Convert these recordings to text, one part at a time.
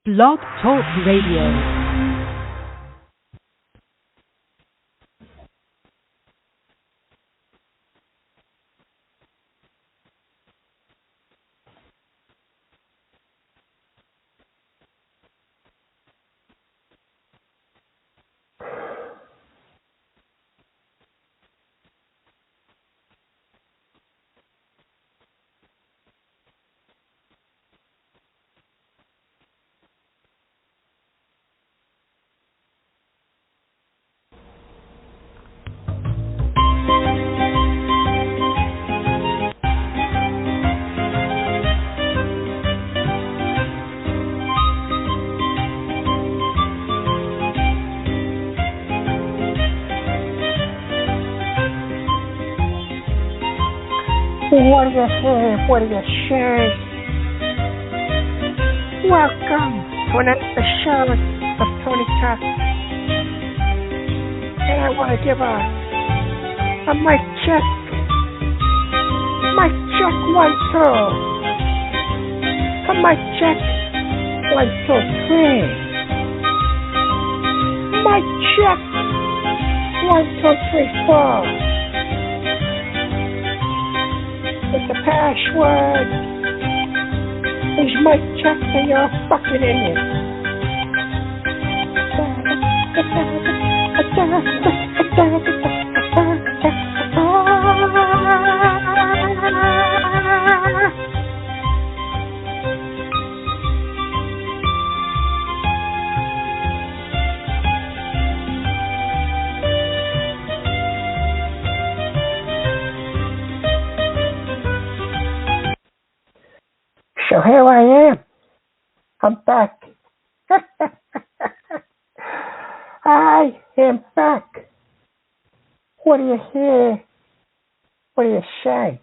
Blogtalk Radio. What do you say? What do you say? Welcome to another episode of TonyTalk. And I want to give a mic check. Mic check 1, 2. A mic check 1, 2, 3. Mic check 1, 2, 3, 4. With the password is Mike Check and you're a fucking idiot. So here I am. I'm back. I am back. What do you hear? What do you say?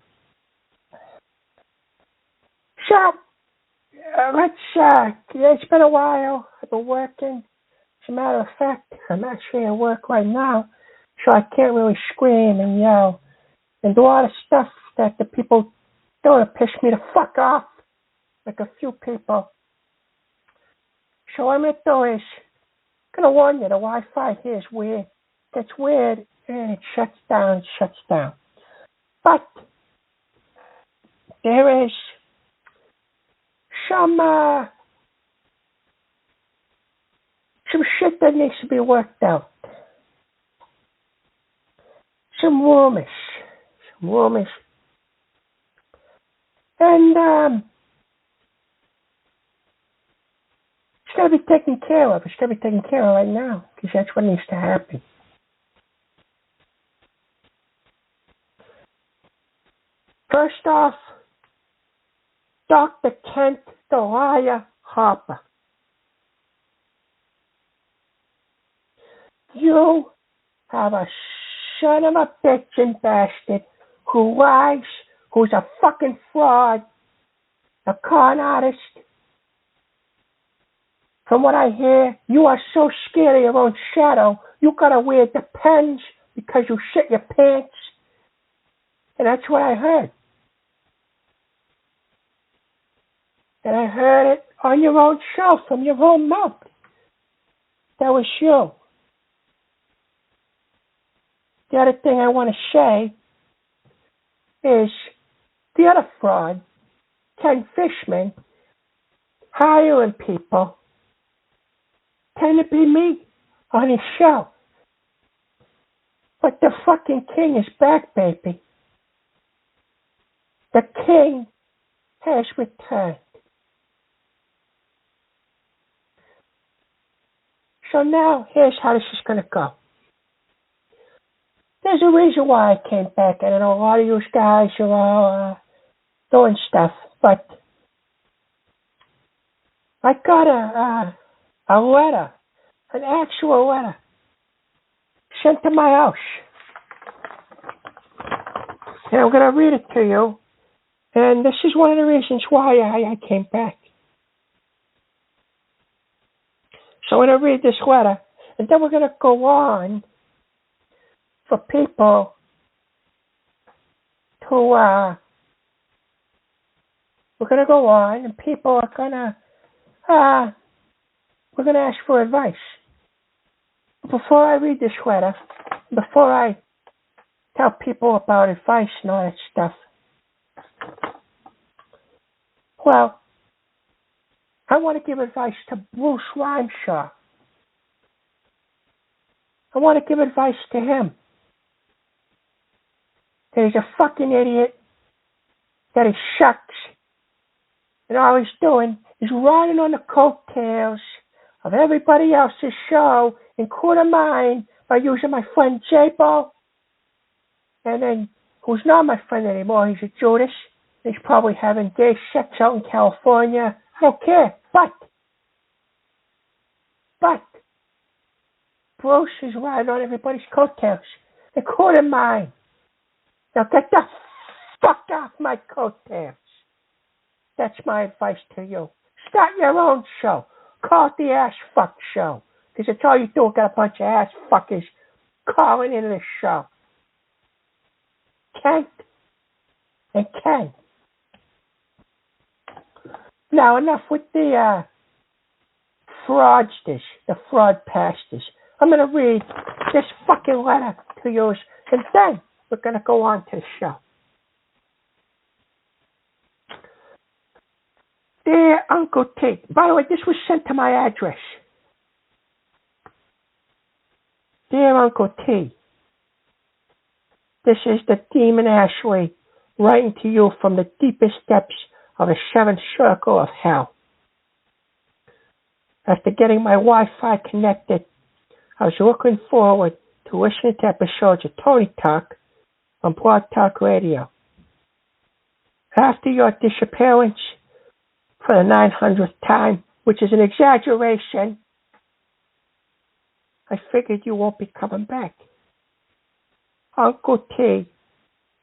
So, it's been a while. I've been working. As a matter of fact, I'm actually at work right now, so I can't really scream and yell and do a lot of stuff that the people do to piss me the fuck off. Like a few people. So what I'm going to do is, I'm going to warn you, the Wi-Fi here is weird. It gets weird and it shuts down. But there is some shit that needs to be worked out. Some rumors. And it's got to be taken care of. It's got to be taken care of right now because that's what needs to happen. First off, Dr. Kent the Liar Harper. You have a son of a bitchin' bastard who lies, who's a fucking fraud, a con artist. From what I hear, you are so scared of your own shadow, you gotta wear Depends because you shit your pants. And that's what I heard. And I heard it on your own show, from your own mouth. That was you. The other thing I want to say is the other fraud, Ken Fishman, hiring people, tend to be me on his show. But the fucking king is back, baby. The king has returned. So now, here's how this is going to go. There's a reason why I came back. I know a lot of you guys are all doing stuff, but I got a letter, an actual letter, sent to my house. And I'm going to read it to you. And this is one of the reasons why I came back. So I'm going to read this letter, and then we're going to go on for people to, we're going to go on, and people are going to we're going to ask for advice. Before I read this letter, before I tell people about advice and all that stuff, well, I want to give advice to Bruce Rhymeshaw. I want to give advice to him. That he's a fucking idiot, that he sucks, and all he's doing is riding on the coattails of everybody else's show, including mine, by using my friend J-Bo, and then, who's not my friend anymore, he's a Judas. He's probably having gay sex out in California. I don't care. But Bruce is riding on everybody's coattails, including mine. Now get the fuck off my coattails. That's my advice to you. Start your own show. Call it the Ass Fuck Show. Because it's all you do. Got a bunch of ass fuckers calling into the show. Kent and Ken. Now enough with the fraudsters, the fraud pastors. I'm going to read this fucking letter to you, and then we're going to go on to the show. Dear Uncle T. By the way, this was sent to my address. Dear Uncle T. This is the Demon Ashley writing to you from the deepest depths of the seventh circle of hell. After getting my Wi-Fi connected, I was looking forward to listening to episodes of TonyTalk on Blogtalk Radio. After your disappearance for the 900th time, which is an exaggeration, I figured you won't be coming back. Uncle T,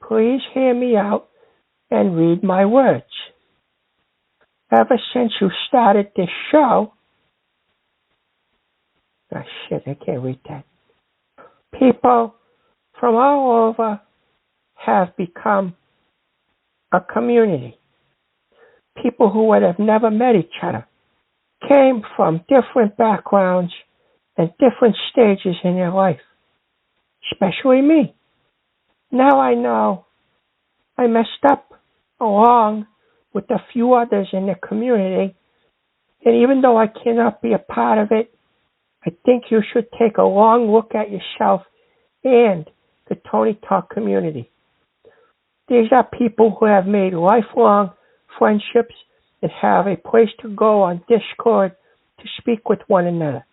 please hear me out and read my words. Ever since you started this show, oh shit, I can't read that. People from all over have become a community. People who would have never met each other came from different backgrounds and different stages in their life, especially me. Now I know I messed up along with a few others in the community, and even though I cannot be a part of it, I think you should take a long look at yourself and the TonyTalk community. These are people who have made lifelong friendships and have a place to go on Discord to speak with one another.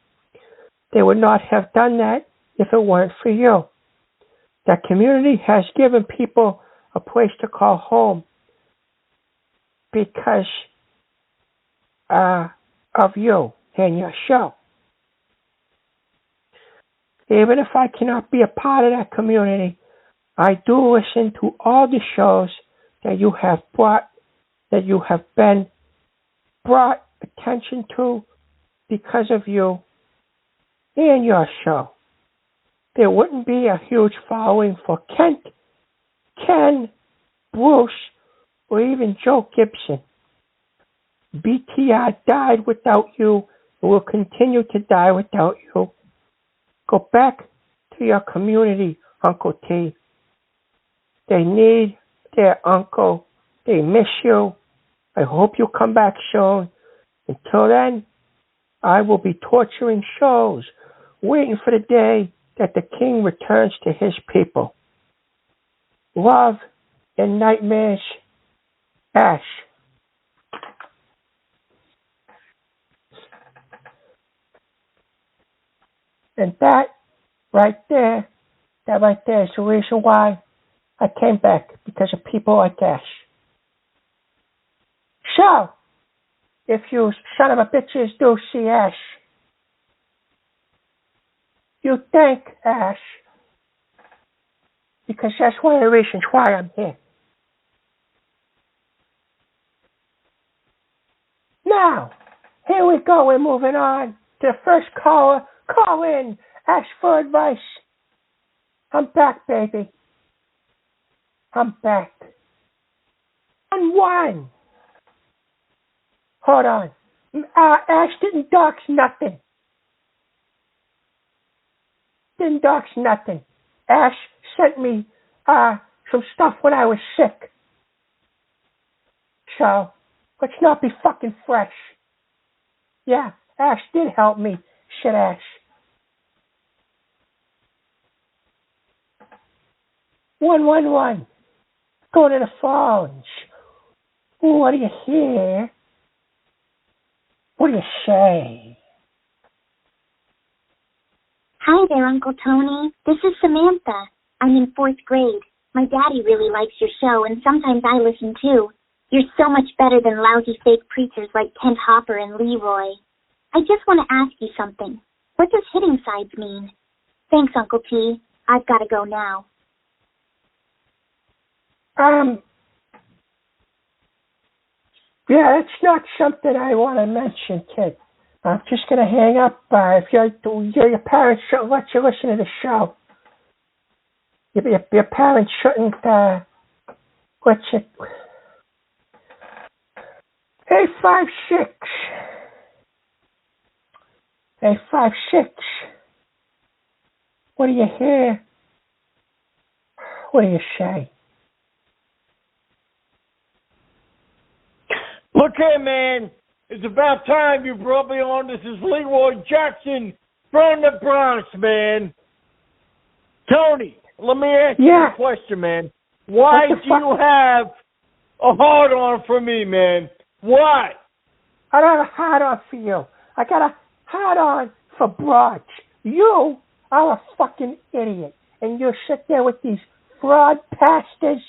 They would not have done that if it weren't for you. That community has given people a place to call home because of you and your show. Even if I cannot be a part of that community, I do listen to all the shows that you have been brought attention to because of you and your show. There wouldn't be a huge following for Kent, Ken, Bruce, or even Joe Gibson. BTR died without you and will continue to die without you. Go back to your community, Uncle T. They need their uncle. They miss you. I hope you come back soon. Until then, I will be torturing shows, waiting for the day that the king returns to his people. Love and nightmares, Ash. And that right there is the reason why I came back, because of people like Ash. So, if you son of a bitches do see Ash, you thank Ash, because that's one of the reasons why I'm here. Now, here we go. We're moving on to the first caller. Call in. Ask for advice. I'm back, baby. I'm back. One. Hold on. Ash didn't dox nothing. Didn't dox nothing. Ash sent me some stuff when I was sick. So, let's not be fucking fresh. Yeah, Ash did help me, shit Ash. 111. Go to the phones. What do you hear? What do you say? Hi there, Uncle Tony. This is Samantha. I'm in 4th grade. My daddy really likes your show, and sometimes I listen too. You're so much better than lousy fake preachers like Kent Hopper and Leroy. I just want to ask you something. What does hitting sides mean? Thanks, Uncle T. I've got to go now. Yeah, that's not something I want to mention, kid. I'm just going to hang up. If your parents should let you listen to the show. Your parents shouldn't let you. 856. 856. What do you hear? What do you say? Look here, man. It's about time you brought me on. This is Leroy Jackson from the Bronx, man. Tony, let me ask you a question, man. Why do you have a hard-on for me, man? Why? I don't have a hard-on for you. I got a hard-on for broads. You are a fucking idiot. And you sit there with these fraud pastors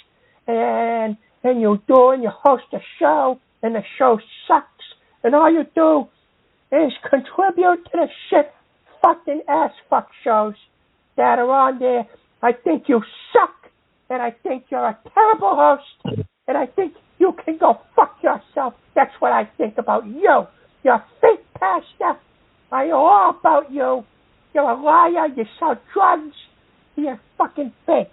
and you host a show, and the show sucks, and all you do is contribute to the shit fucking ass fuck shows that are on there. I think you suck, and I think you're a terrible host, and I think you can go fuck yourself. That's what I think about you. You're a fake pastor. I know all about you. You're a liar. You sell drugs. You're fucking fake.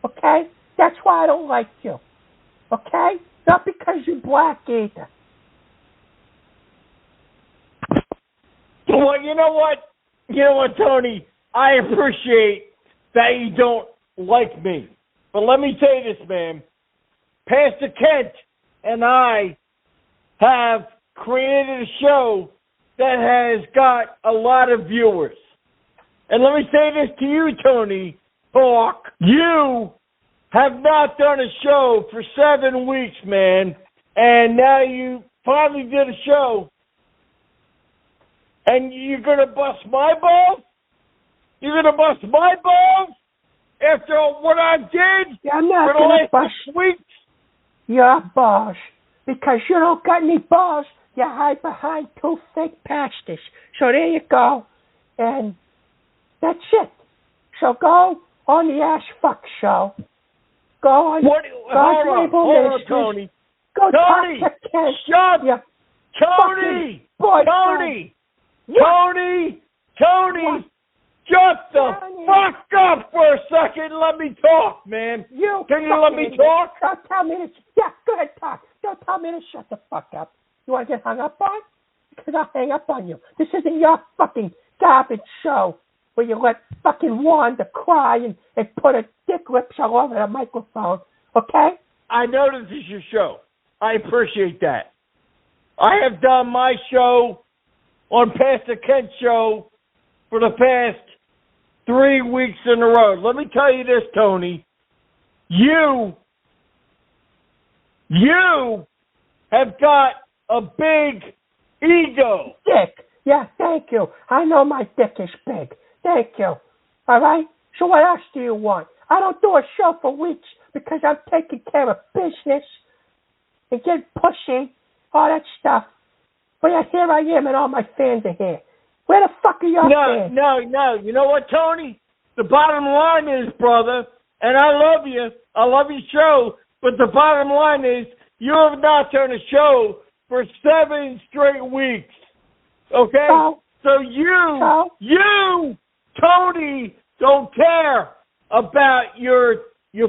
Okay? That's why I don't like you. Okay? Not because you're black either. Well, you know what? You know what, Tony? I appreciate that you don't like me. But let me tell you this, man. Pastor Kent and I have created a show that has got a lot of viewers. And let me say this to you, Tony Talk. You have not done a show for 7 weeks, man. And now you finally did a show. And you're going to bust my balls? You're going to bust my balls? After what I did? Yeah, I'm not going to bust 6 weeks? Your balls. Because you don't got any balls. You hide behind 2 fake pastors. So there you go. And that's it. So go on the Ash Fuck Show. Go on. Hold on, Tony. Go Tony, talk to Ken. Shut up. Tony! Shut the fuck up for a second. Let me talk, man. Can you let me talk? Don't tell me to. Yeah, go ahead, talk. Don't tell me to shut the fuck up. You want to get hung up on? Because I'll hang up on you. This isn't your fucking garbage show where you let fucking Wanda cry and put her dick lips all over the microphone, okay? I know this is your show. I appreciate that. I have done my show on Pastor Kent's show for the past 3 weeks in a row. Let me tell you this, Tony. You have got a big ego. Dick. Yeah, thank you. I know my dick is big. Thank you. All right? So what else do you want? I don't do a show for weeks because I'm taking care of business and getting pussy, all that stuff. But here I am and all my fans are here. Where the fuck are your fans? No. You know what, Tony? The bottom line is, brother, and I love you. I love your show. But the bottom line is you have not done a show for 7 straight weeks. Okay? So you, Tony, don't care about your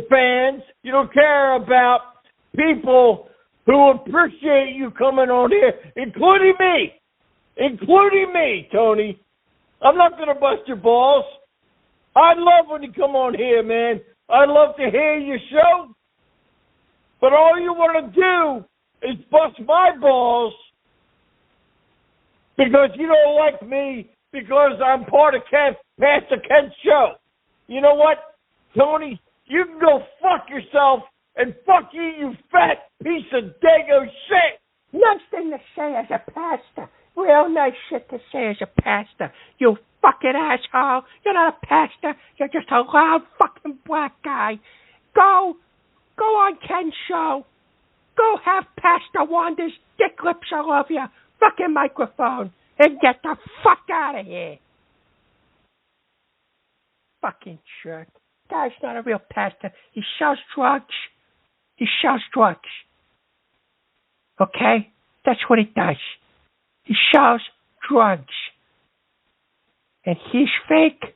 fans. You don't care about people who appreciate you coming on here, including me. including me, Tony. I'm not going to bust your balls. I love when you come on here, man. I love to hear your show. But all you want to do is bust my balls because you don't like me because I'm part of Pastor Kent's show. You know what, Tony? You can go fuck yourself and fuck you fat piece of dago shit. Nothing to say as a pastor. Real nice shit to say as a pastor. You fucking asshole. You're not a pastor. You're just a loud fucking black guy. Go on Ken's show. Go have Pastor Wanda's dick lips all over your fucking microphone and get the fuck out of here. Fucking jerk. Guy's not a real pastor. He sells drugs. Okay? That's what he does. He sells drugs. And he's fake.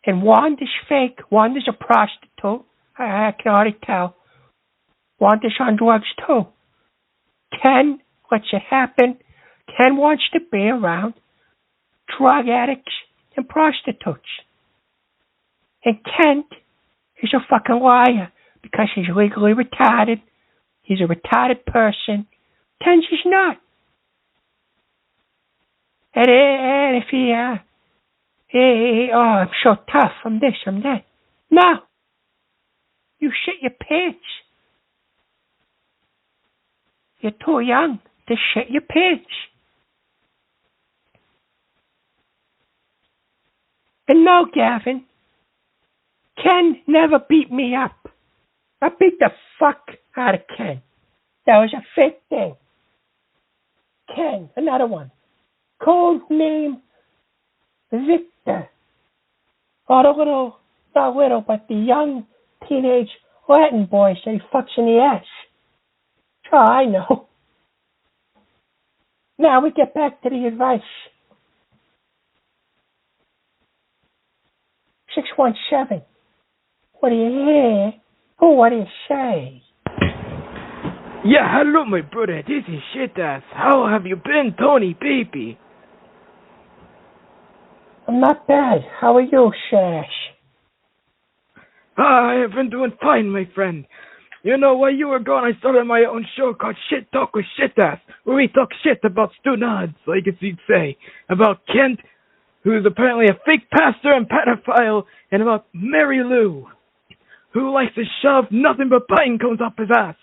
And Wanda's fake. Wanda's a prostitute. I can already tell. Wanda's on drugs too. Ken lets it happen. Ken wants to be around drug addicts and prostitutes. And Kent is a fucking liar because he's legally retarded. He's a retarded person. Ken's is not. And if I'm so tough, I'm this, I'm that. No. You shit your pants. You're too young to shit your pants. And no, Gavin, Ken never beat me up. I beat the fuck out of Ken. That was a fake thing. Ken, another one. Code name Victor. Not little, but the young teenage Latin boy said he fucks in the ass. Oh, I know. Now we get back to the advice. 617. What do you hear? Oh, what do you say? Yeah, hello, my brother. This is Shit-Ass. How have you been, Tony, baby? I'm not bad. How are you, Shash? I have been doing fine, my friend. You know, while you were gone, I started my own show called Shit Talk with Shit-Ass, where we talk shit about stunads, I guess you'd say, about Kent, who's apparently a fake pastor and pedophile, and about Mary Lou, who likes to shove nothing but pine cones up his ass.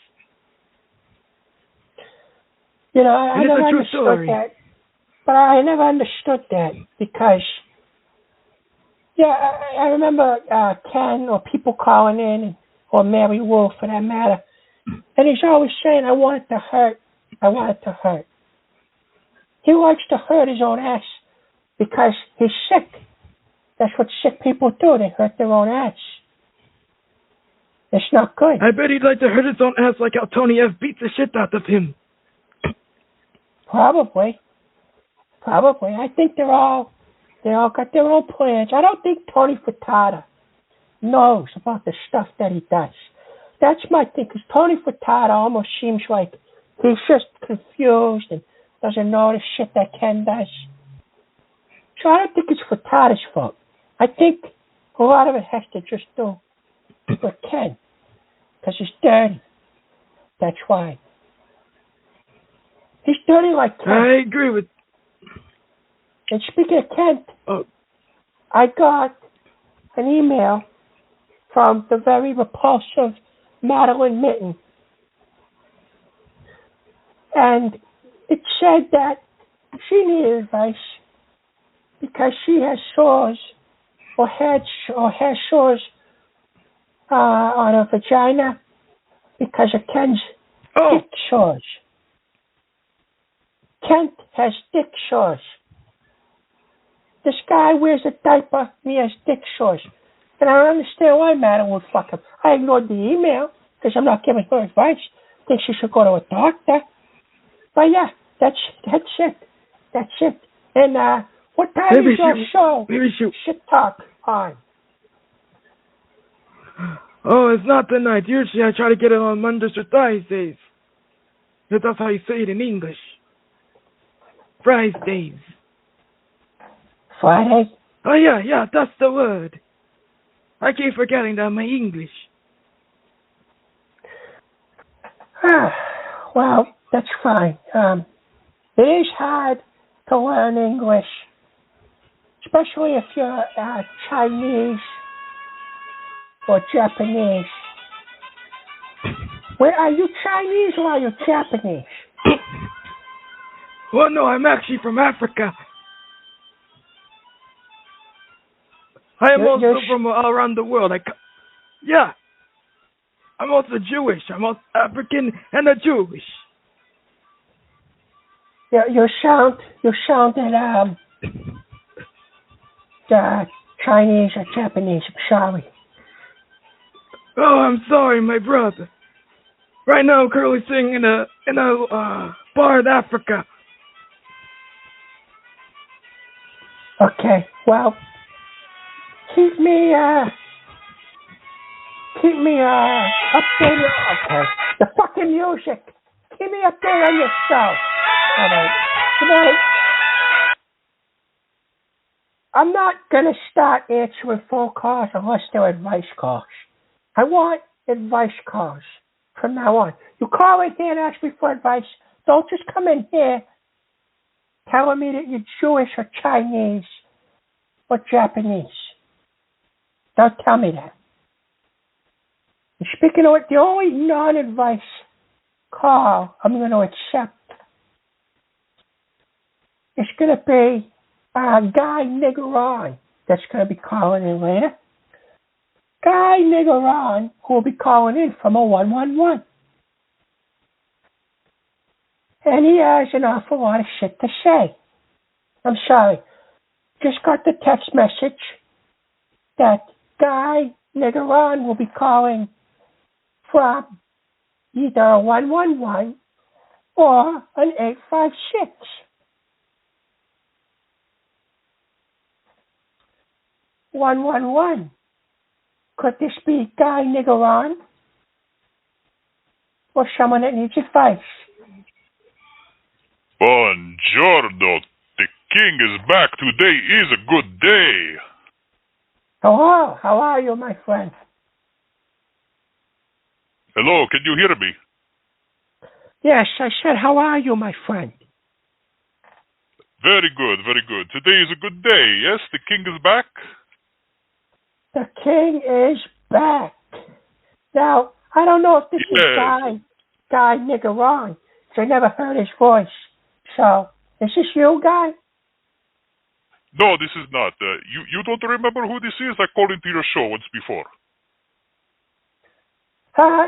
You know, I never understood that. But I never understood that because, yeah, I remember Ken or people calling in, or Mary Lou for that matter, and he's always saying, I want it to hurt. I want it to hurt. He likes to hurt his own ass because he's sick. That's what sick people do. They hurt their own ass. It's not good. I bet he'd like to hurt his own ass like how Tony F. beats the shit out of him. Probably. I think they all got their own plans. I don't think Tony Furtado knows about the stuff that he does. That's my thing, because Tony Furtado almost seems like he's just confused and doesn't know the shit that Ken does. So I don't think it's Furtado's fault. I think a lot of it has to just do with Ken, because he's dirty. That's why. He's dirty like Ken. I agree with... And speaking of Kent, I got an email from the very repulsive Madeline Mitten. And it said that she needed advice because she has sores or has sores on her vagina because of Ken's dick sores. Kent has dick sores. This guy wears a diaper and he has dick sores. And I don't understand why Madeline would fuck him. I ignored the email because I'm not giving her advice. I think she should go to a doctor. But yeah, that's it. And what time is your show? Shit Talk on. Oh, it's not tonight. Usually I try to get it on Mondays or Thursdays. That's how you say it in English. Fridays. Friday? Oh, yeah, that's the word. I keep forgetting that in my English. Well, that's fine. It is hard to learn English, especially if you're Chinese or Japanese. Wait, are you Chinese or are you Japanese? Well, no, I'm actually from Africa. I am also from all around the world. Yeah. I'm also Jewish. I'm also African and a Jewish. Yeah, you sounded Chinese or Japanese. I'm sorry. Oh, I'm sorry, my brother. Right now, I'm currently singing in a bar in Africa. Okay, well, keep me updated. Okay, the fucking music. Keep me updated on your show. All right. Good night. I'm not gonna start answering phone calls unless they're advice calls. I want advice calls from now on. You call in here and ask me for advice. Don't just come in here telling me that you're Jewish or Chinese or Japanese. Don't tell me that. And speaking of it, the only non-advice call I'm going to accept is going to be Guy Nigron that's going to be calling in later. Guy Nigron, who will be calling in from a 111. And he has an awful lot of shit to say. I'm sorry. Just got the text message that Guy Nigron will be calling from either a 111 or an 856. "111. Could this be Guy Nigron? Or someone that needs advice?" Buongiorno. The king is back. Today is a good day. Hello, how are you, my friend? Hello, can you hear me? Yes, I said, how are you, my friend? Very good, very good. Today is a good day, yes? The king is back? The king is back. Now, I don't know if this is Guy Nigron, because I never heard his voice. So, is this you, Guy? No, this is not. You don't remember who this is? I called into your show once before.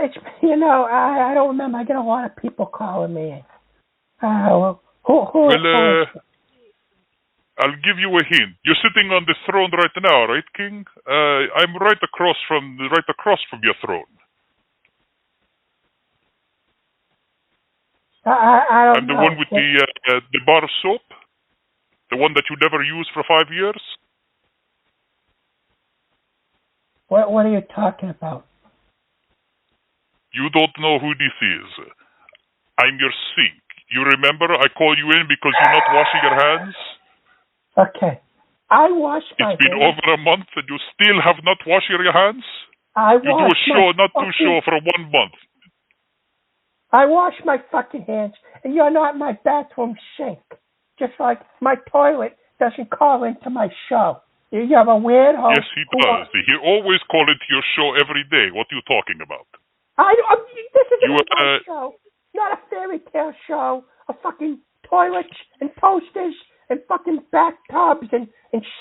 It's, I don't remember. I get a lot of people calling me. Who I'll give you a hint. You're sitting on the throne right now, right, King? I'm right across from your throne. I don't know. I'm the one with the bar of soap, the one that you never used for 5 years. What are you talking about? You don't know who this is. I'm your sink. You remember I called you in because you're not washing your hands? Okay. I wash my hands. It's been over a month and you still have not washed your hands? You do a show, not two shows for 1 month. I wash my fucking hands, and you're not my bathroom sink. Just like my toilet doesn't call into my show. You have a weird host. Yes, he does. He always calls into your show every day. What are you talking about? This is a show, not a fairy tale show of fucking toilets and toasters and fucking bathtubs and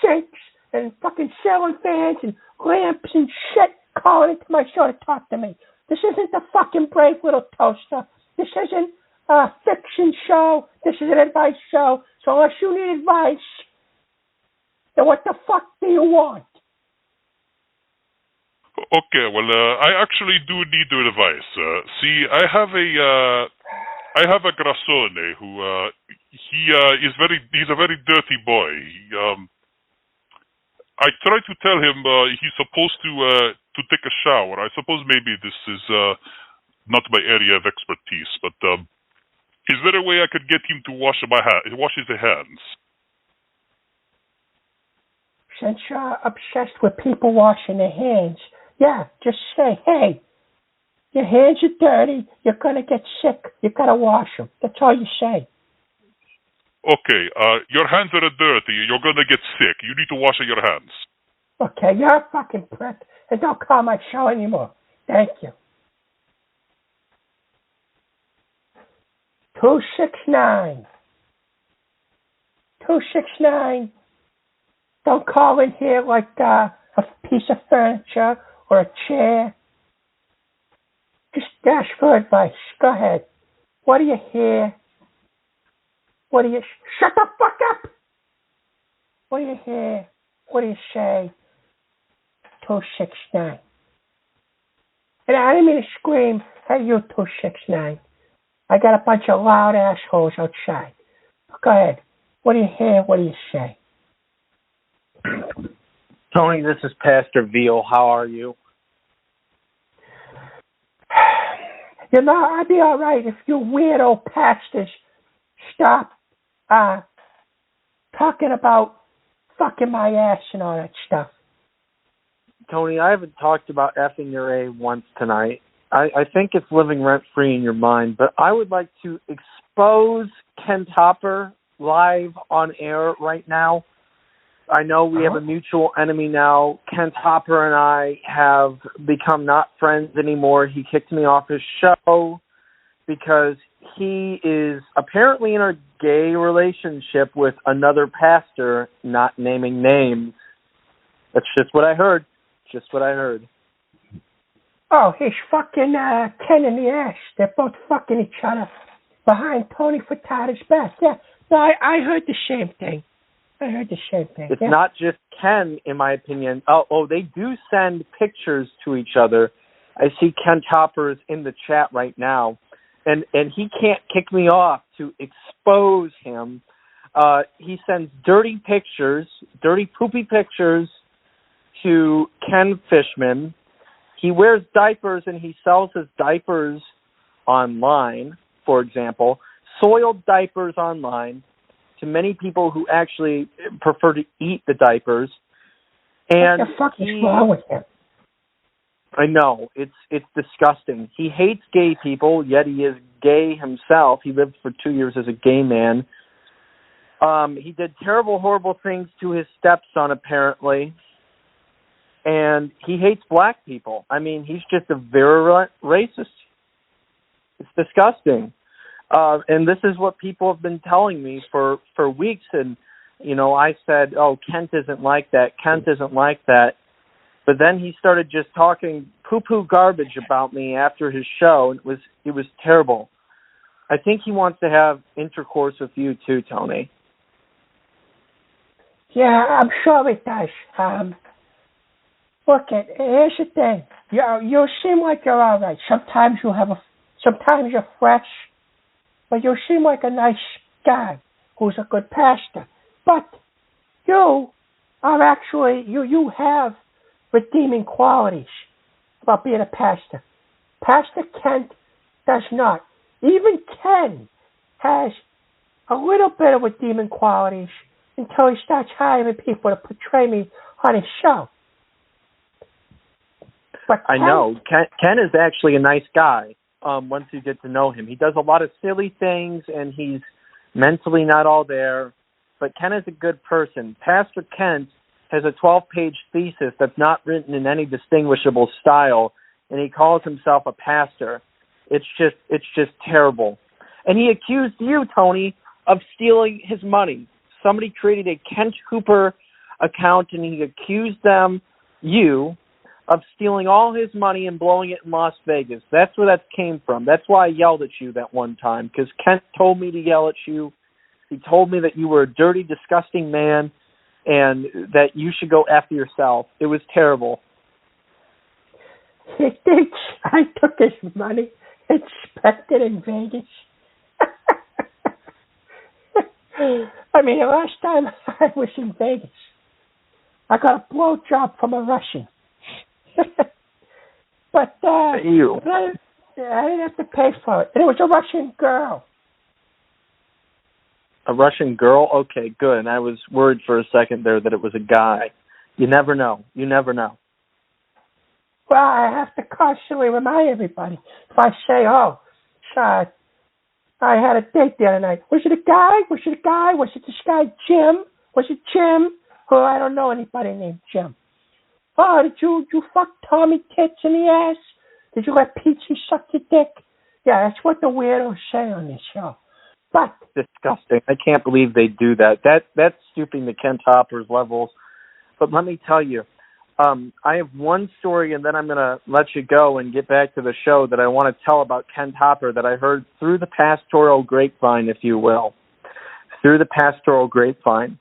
sinks and fucking ceiling fans and lamps and shit calling into my show to talk to me. This isn't the fucking Brave Little Toaster. This isn't a fiction show. This is an advice show. So unless you need advice, then what the fuck do you want? Okay, well, I actually do need your advice. See, I have a Grassone who he's a very dirty boy. I tried to tell him he's supposed to take a shower. I suppose maybe this is not my area of expertise, but Is there a way I could get him to wash his hands? Since you're obsessed with people washing their hands, yeah, just say, hey, your hands are dirty, you're going to get sick, you got to wash them. That's all you say. Okay, your hands are dirty, you're going to get sick. You need to wash your hands. Okay, you're a fucking prick, and don't call my show anymore. Thank you. 269. 269. Don't call in here like a piece of furniture or a chair. Just ask for advice. Go ahead. What do you hear? What do you... Shut the fuck up! What do you hear? What do you say? 269. And I didn't mean to scream at you, 269. I got a bunch of loud assholes outside. Go ahead. What do you hear? What do you say? Tony, this is Pastor Veal. How are you? You know, I'd be all right if you weirdo pastors stop talking about fucking my ass and all that stuff. Tony, I haven't talked about effing your A once tonight. I think it's living rent-free in your mind, but I would like to expose Ken Topper live on air right now. I know we have a mutual enemy now. Ken Topper and I have become not friends anymore. He kicked me off his show because he is apparently in a gay relationship with another pastor, not naming names. That's just what I heard. Just what I heard. Oh, he's fucking Ken in the ass. They're both fucking each other behind Tony Furtado's back. Yeah, no, I heard the same thing. It's not just Ken, in my opinion. Oh, they do send pictures to each other. I see Ken Topper is in the chat right now, and he can't kick me off to expose him. He sends dirty poopy pictures to Ken Fishman. He wears diapers and he sells his diapers online, for example, soiled diapers online to many people who actually prefer to eat the diapers. And what the fuck is wrong with him? I know. It's disgusting. He hates gay people, yet he is gay himself. He lived for 2 years as a gay man. He did terrible, horrible things to his stepson, apparently. And he hates black people. I mean, he's just a virulent racist. It's disgusting. And this is what people have been telling me for weeks. And, you know, I said, oh, Kent isn't like that. Kent isn't like that. But then he started just talking poo-poo garbage about me after his show. And it was terrible. I think he wants to have intercourse with you too, Tony. Yeah, I'm sure it does. Look, here's the thing. You seem like you're all right. Sometimes sometimes you're fresh, but you seem like a nice guy who's a good pastor. But you are actually you have redeeming qualities about being a pastor. Pastor Kent does not. Even Ken has a little bit of redeeming qualities until he starts hiring people to portray me on his show. But I know. Ken is actually a nice guy once you get to know him. He does a lot of silly things, and he's mentally not all there. But Ken is a good person. Pastor Kent has a 12-page thesis that's not written in any distinguishable style, and he calls himself a pastor. It's just terrible. And he accused you, Tony, of stealing his money. Somebody created a Kent Cooper account, and he accused you, of stealing all his money and blowing it in Las Vegas. That's where that came from. That's why I yelled at you that one time, because Kent told me to yell at you. He told me that you were a dirty, disgusting man and that you should go after yourself. It was terrible. He thinks I took his money and spent it in Vegas. I mean, the last time I was in Vegas, I got a blowjob from a Russian. But I didn't have to pay for it. And it was a Russian girl. A Russian girl? Okay, good. And I was worried for a second there that it was a guy. You never know. You never know. Well, I have to constantly remind everybody. If I say, oh, I had a date the other night. Was it a guy? Was it a guy? Was it this guy Jim? Was it Jim? Oh, I don't know anybody named Jim. Oh, did you fuck Tommy tits in the ass? Did you let Peachy suck your dick? Yeah, that's what the weirdos say on this show. But disgusting. I can't believe they do that. That's stooping to Kent Hopper's levels. But let me tell you, I have one story, and then I'm going to let you go and get back to the show that I want to tell about Kent Hopper that I heard through the pastoral grapevine, if you will. Through the pastoral grapevine.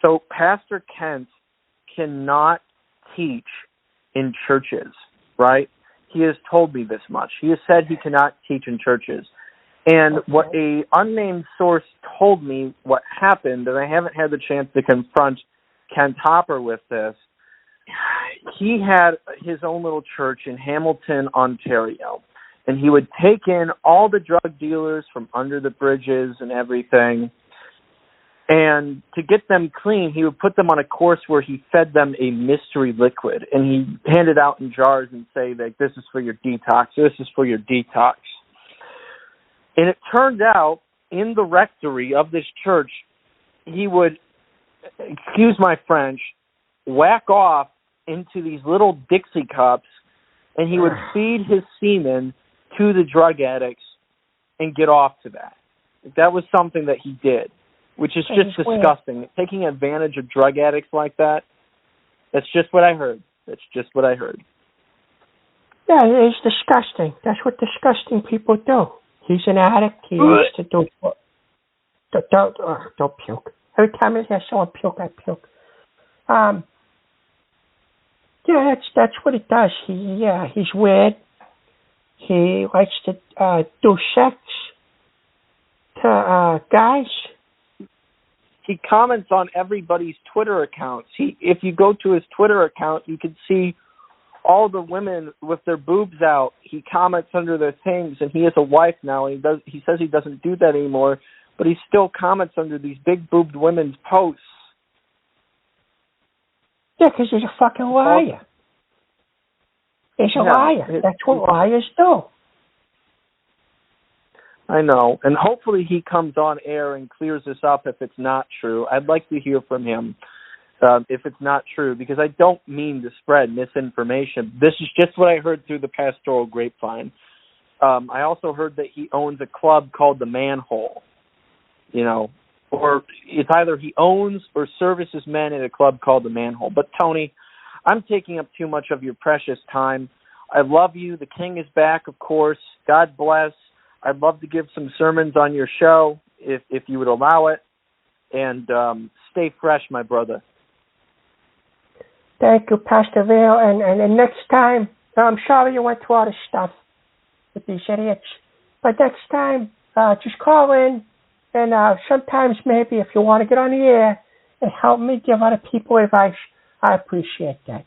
So Pastor Kent cannot teach in churches, right? He has told me this much. He has said he cannot teach in churches. And what a unnamed source told me what happened, and I haven't had the chance to confront Kent Hopper with this, he had his own little church in Hamilton, Ontario, and he would take in all the drug dealers from under the bridges and everything, and to get them clean, he would put them on a course where he fed them a mystery liquid, and he handed out in jars and say, like, this is for your detox, this is for your detox. And it turned out, in the rectory of this church, he would, excuse my French, whack off into these little Dixie cups, and he would feed his semen to the drug addicts and get off to that. That was something that he did, which is just disgusting. Taking advantage of drug addicts like that, that's just what I heard. That's just what I heard. Yeah, it is disgusting. That's what disgusting people do. He's an addict. He used to do... Don't puke. Every time I hear someone puke, I puke. Yeah, that's what it does. He's weird. He likes to do sex to guys. He comments on everybody's Twitter accounts. If you go to his Twitter account, you can see all the women with their boobs out. He comments under their things, and he has a wife now. And he says he doesn't do that anymore, but he still comments under these big boobed women's posts. Yeah, because he's a fucking liar. He's a liar. That's what liars do. I know. And hopefully he comes on air and clears this up if it's not true. I'd like to hear from him if it's not true, because I don't mean to spread misinformation. This is just what I heard through the pastoral grapevine. I also heard that he owns a club called the Manhole. You know, or it's either he owns or services men at a club called the Manhole. But, Tony, I'm taking up too much of your precious time. I love you. The king is back, of course. God bless. I'd love to give some sermons on your show if you would allow it. And stay fresh, my brother. Thank you, Pastor Vale. And next time, I'm sorry you went through all this stuff with these idiots. But next time, just call in. And sometimes maybe if you want to get on the air and help me give other people advice, I appreciate that.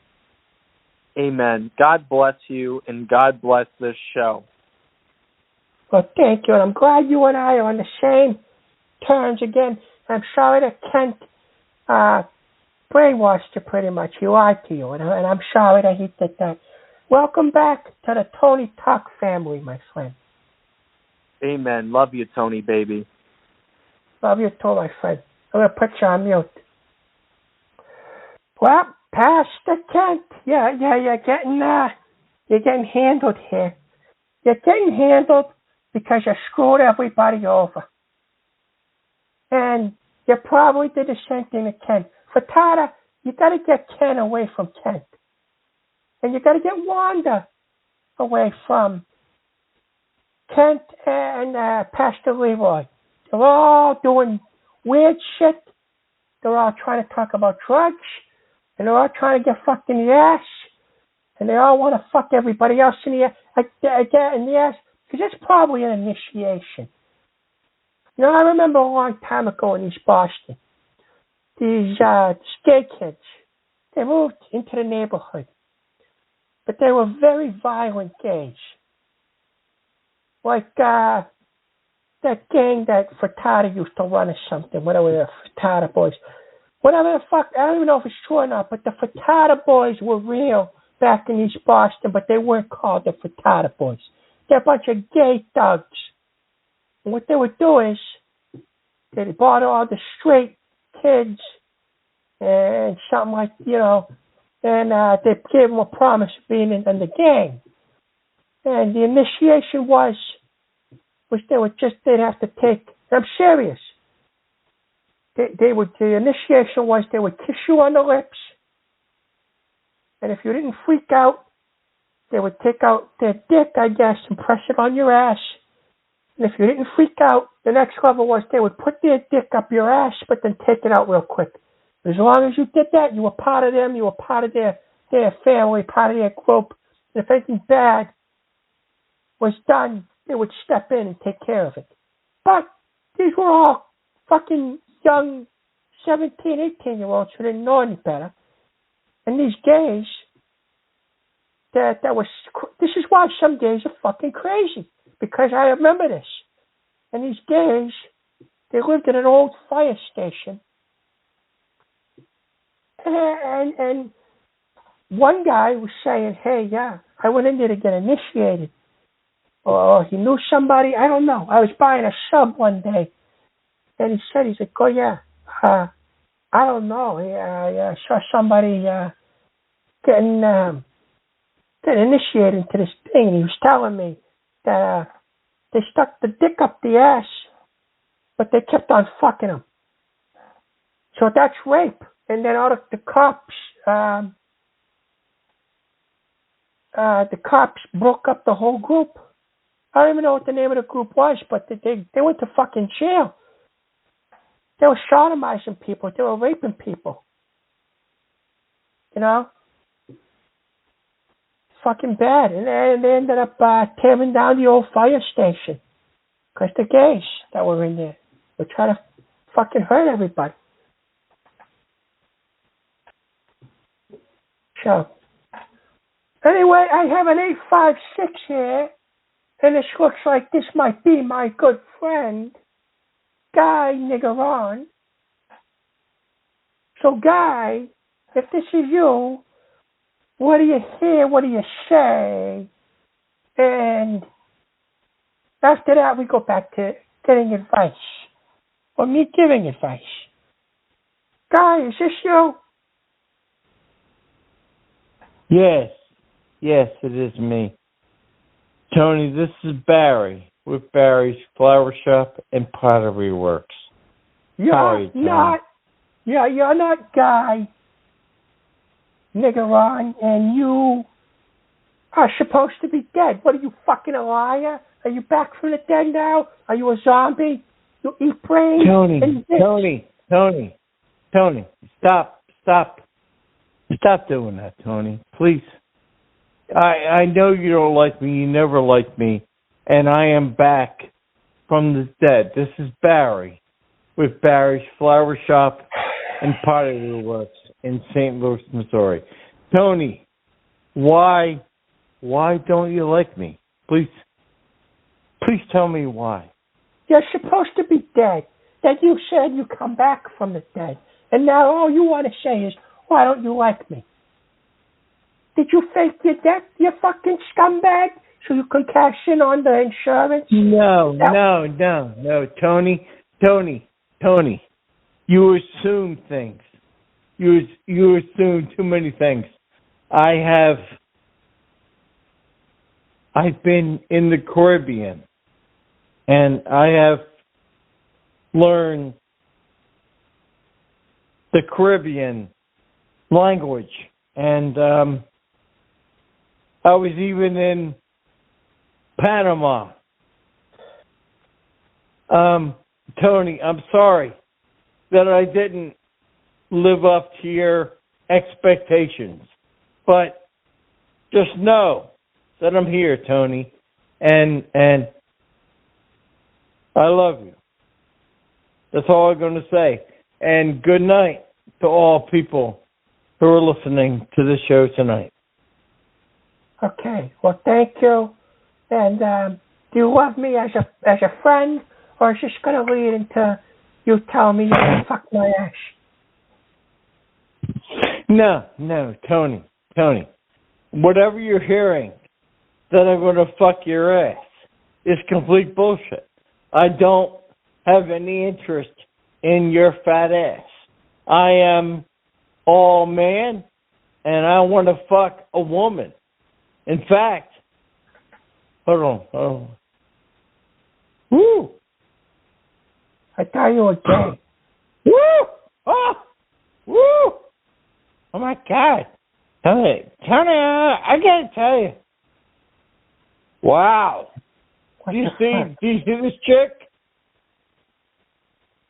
Amen. God bless you, and God bless this show. Well, thank you. And I'm glad you and I are on the same terms again. I'm sorry that Kent brainwashed you pretty much. He lied to you, and I'm sorry that he did that. Welcome back to the TonyTalk family, my friend. Amen. Love you, Tony, baby. Love you too, my friend. I'm going to put you on mute. Well, Pastor Kent, you're getting handled here. You're getting handled because you screwed everybody over. And you probably did the same thing to Kent. Fatata, you got to get Ken away from Kent. And you got to get Wanda away from Kent and Pastor Leroy. They're all doing weird shit. They're all trying to talk about drugs. And they're all trying to get fucked in the ass. And they all want to fuck everybody else in the ass. Because it's probably an initiation. You know, I remember a long time ago in East Boston, these gay kids, they moved into the neighborhood. But they were very violent gays. Like, they that gang that Frittata used to run or something, whatever the Frittata boys. Whatever the fuck, I don't even know if it's true or not, but the Frittata boys were real back in East Boston, but they weren't called the Frittata boys. They're a bunch of gay thugs. And what they would do is, they bought all the straight kids and something like, and they gave them a promise of being in the gang. And the initiation was they'd have to take, I'm serious. The initiation was they would kiss you on the lips, and if you didn't freak out, they would take out their dick, I guess, and press it on your ass. And if you didn't freak out, the next level was they would put their dick up your ass, but then take it out real quick. As long as you did that, you were part of them, you were part of their family, part of their group. And if anything bad was done, they would step in and take care of it. But these were all fucking young 17, 18-year-olds who didn't know any better. And these gays, this is why some gays are fucking crazy, because I remember this. And these gays, they lived in an old fire station. And one guy was saying, hey, yeah, I went in there to get initiated. Or he knew somebody, I don't know. I was buying a sub one day. And he said, oh, yeah, I don't know. I saw somebody getting initiated into this thing. And he was telling me that they stuck the dick up the ass, but they kept on fucking him. So that's rape. And then all the cops, the cops broke up the whole group. I don't even know what the name of the group was, but they went to fucking jail. They were sodomizing people. They were raping people. Fucking bad. And they ended up tearing down the old fire station because the gays that were in there were trying to fucking hurt everybody. So, anyway, I have an 856 here, and this looks like this might be my good friend, Guy Nigron. So, Guy, if this is you, what do you hear? What do you say? And after that, we go back to getting advice, or me giving advice. Guy, is this you? Yes, it is me. Tony, this is Barry with Barry's Flower Shop and Pottery Works. You're not Guy Nigron, and you are supposed to be dead. What are you, fucking a liar? Are you back from the dead now? Are you a zombie? You eat brains? Tony, stop doing that, Tony. Please. I know you don't like me. You never liked me. And I am back from the dead. This is Barry with Barry's Flower Shop and Pottery Works in St. Louis, Missouri. Tony, why don't you like me? Please tell me why. You're supposed to be dead. That you said you come back from the dead. And now all you want to say is, why don't you like me? Did you fake your death, you fucking scumbag, so you can cash in on the insurance? No, Tony. You assume things. You assume too many things. I've been in the Caribbean, and I have learned the Caribbean language, and I was even in Panama. Tony, I'm sorry that I didn't live up to your expectations, but just know that I'm here, Tony, and I love you. That's all I'm going to say. And good night to all people who are listening to this show tonight. Okay. Well, thank you. And do you love me as a friend, or is this going to lead into you telling me you're going to fuck my ass? No, Tony. Whatever you're hearing that I'm going to fuck your ass is complete bullshit. I don't have any interest in your fat ass. I am all man, and I want to fuck a woman. In fact, hold on. Woo! I thought you were gay. Woo! Oh! Woo! Oh my God! Tony, I gotta tell you. Wow! Do you see this chick?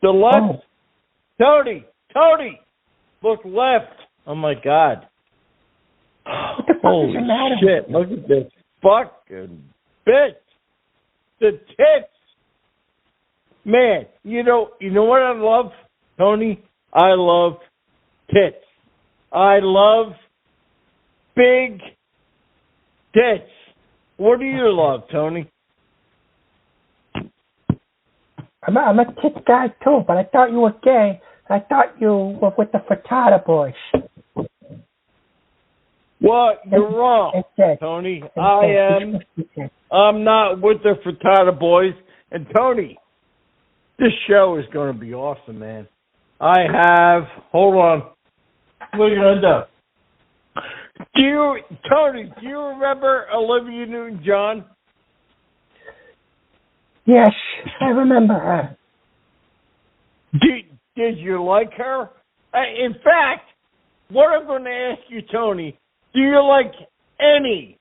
The left. Oh. Tony, look left. Oh my God! What the fuck Holy is the matter? shit! Look at this fucking bitch. The tits. Man, you know what I love, Tony? I love tits. I love big tits. What do you love, Tony? I'm a tit guy too, but I thought you were gay. I thought you were with the frittata boys. Well, you're wrong, Tony. I'm not with the frittata boys. And Tony, this show is going to be awesome, man. Hold on. What are you going to do? Tony, do you remember Olivia Newton-John? Yes, I remember her. Did you like her? In fact, what I'm going to ask you, Tony, do you like any?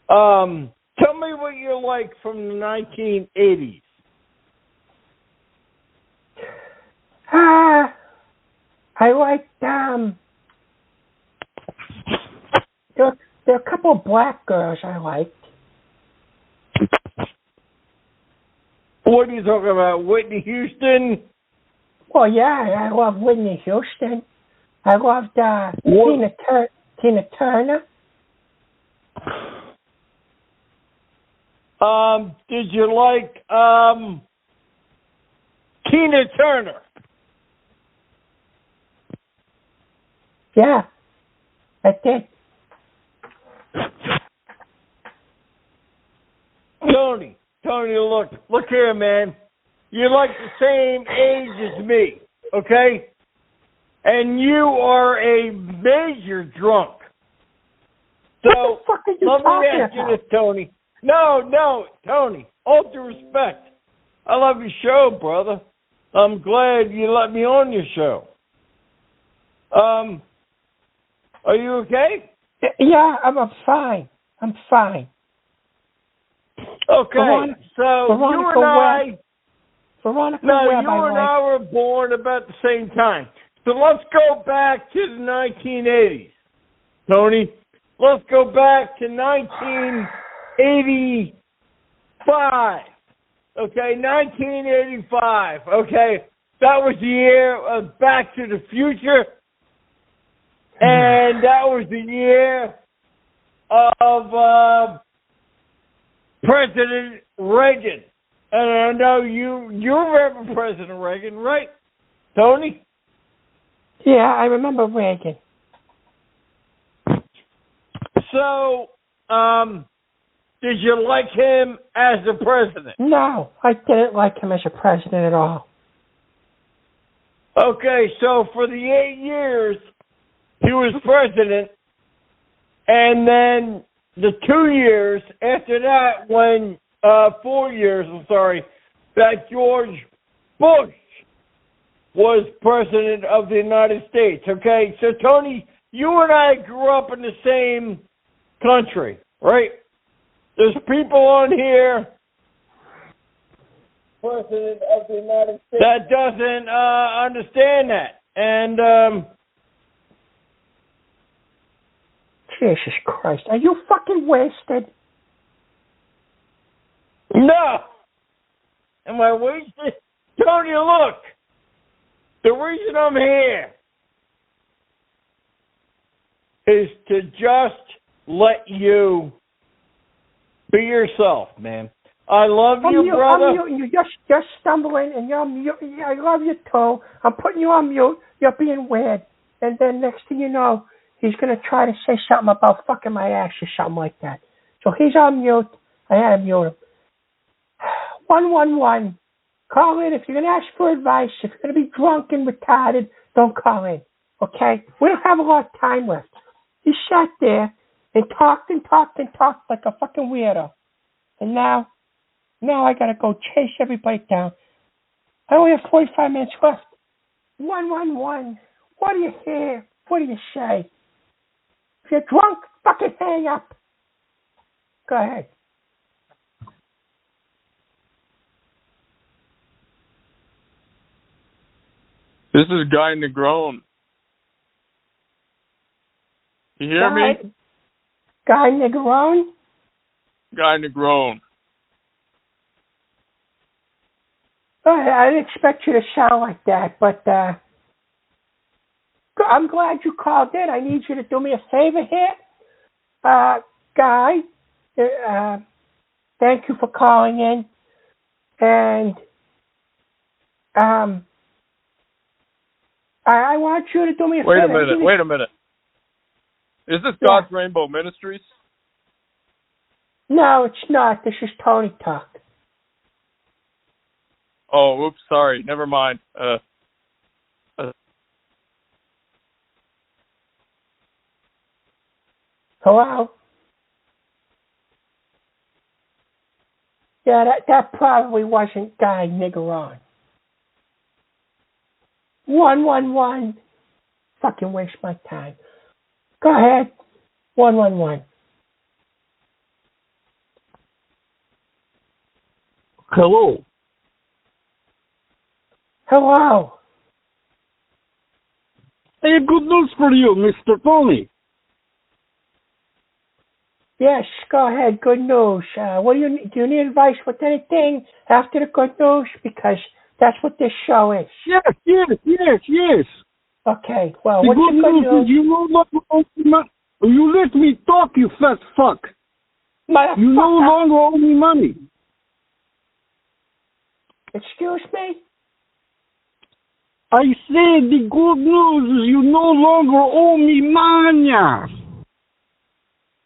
Tell me what you like from the 1980s. I liked, there are a couple of black girls I liked. What are you talking about, Whitney Houston? Well, yeah, I love Whitney Houston. I loved Tina Turner. Did you like Tina Turner? Yeah, I did. Tony, look here, man. You're like the same age as me, okay? And you are a major drunk. So, what the fuck are you let me talking ask about? you this, Tony. No, Tony, all due respect. I love your show, brother. I'm glad you let me on your show. Are you okay? Yeah, I'm fine. I'm fine. Okay, Veronica you Webb, and I were born about the same time. So let's go back to the 1980s, Tony. Let's go back to 1985. Okay, 1985. Okay, that was the year of Back to the Future. And that was the year of President Reagan. And I know you remember President Reagan, right, Tony? Yeah, I remember Reagan. So, did you like him as a president? No, I didn't like him as a president at all. Okay, so for the 8 years he was president, and then the 2 years after that, when 4 years, that George Bush was president of the United States. Okay, so Tony, you and I grew up in the same country, right? There's people on here, president of the United States, that doesn't understand that, and Jesus Christ, are you fucking wasted? No. Am I wasted? Tony, look. The reason I'm here is to just let you be yourself, man. I love you, brother. I'm mute. You're stumbling, and you're mute. I love you too. I'm putting you on mute. You're being weird. And then next thing you know, he's gonna try to say something about fucking my ass or something like that. So he's on mute. I had to mute him. 111. Call in if you're gonna ask for advice. If you're gonna be drunk and retarded, don't call in. Okay? We don't have a lot of time left. He sat there and talked like a fucking weirdo. And now I gotta go chase everybody down. I only have 45 minutes left. 111. What do you hear? What do you say? If you're drunk, fucking hang up. Go ahead. This is Guy Nigron. You hear me? Guy Nigron? Guy Nigron. I didn't expect you to sound like that, but I'm glad you called in. I need you to do me a favor here. Guy, thank you for calling in. And I want you to do me a favor. Wait a minute. Is this God's Rainbow Ministries? No, it's not. This is TonyTalk. Oh, oops, sorry. Never mind. Hello? Yeah, that probably wasn't Guy Nigron. 111. Fucking waste my time. Go ahead. 111. Hello. Hello. Hey, good news for you, Mr. Tony. Yes, go ahead. Good news. What do you need advice with anything after the good news? Because that's what this show is. Yes. Okay, well, the what's good the good news? Is you let me talk, you fat fuck. You no longer owe me money. Excuse me? I said the good news is you no longer owe me money.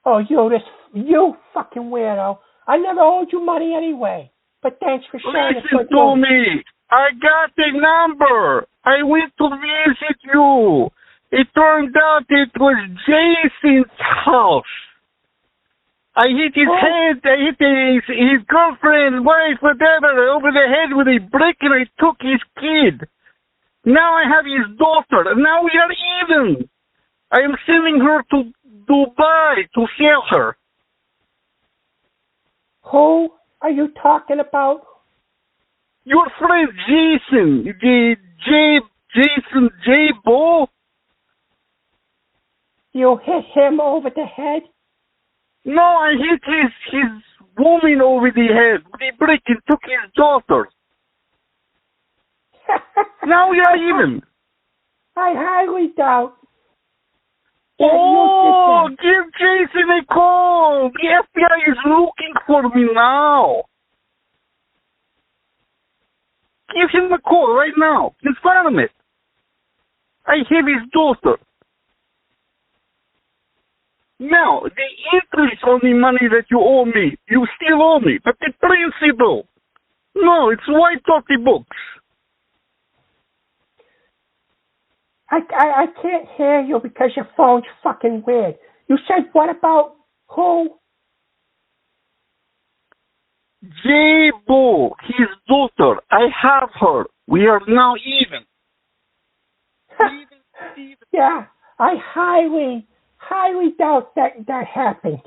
Oh, you fucking weirdo. I never owed you money anyway. But thanks for saying it. Listen to me. I got the number. I went to visit you. It turned out it was Jason's house. I hit his head. I hit his girlfriend, wife, whatever, over the head with a brick, and I took his kid. Now I have his daughter. Now we are even. I am sending her to Dubai to sell her. Who are you talking about? Your friend Jason. Jason J. Bo. You hit him over the head? No, I hit his woman over the head with a brick and took his daughter. Now we are even. I highly doubt. Oh, give Jason a call. The FBI is looking for me now. Give him a call right now. Confirm it. I have his daughter. Now, the interest on the money that you owe me, you still owe me, but the principal, no, it's wiped off the books. I can't hear you because your phone's fucking weird. You said what about who? J-Bo, his daughter. I have her. We are now even. Even. Yeah, I highly doubt that happened.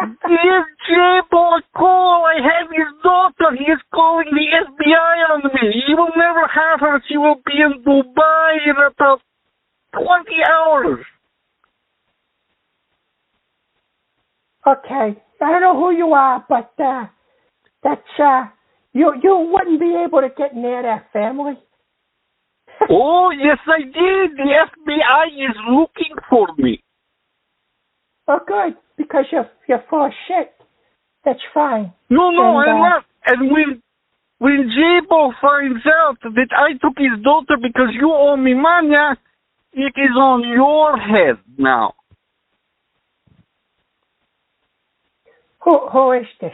Give J-Bo a call. I have his daughter. He is calling the FBI on me. He will never have her. She will be in Dubai in about 20 hours. Okay, I don't know who you are, but that's you wouldn't be able to get near that family. Oh, yes, I did. The FBI is looking for me. Oh, good, because you're full of shit. That's fine. No, And, I'm not. And when Jabo finds out that I took his daughter because you owe me money, it is on your head now. Who is this?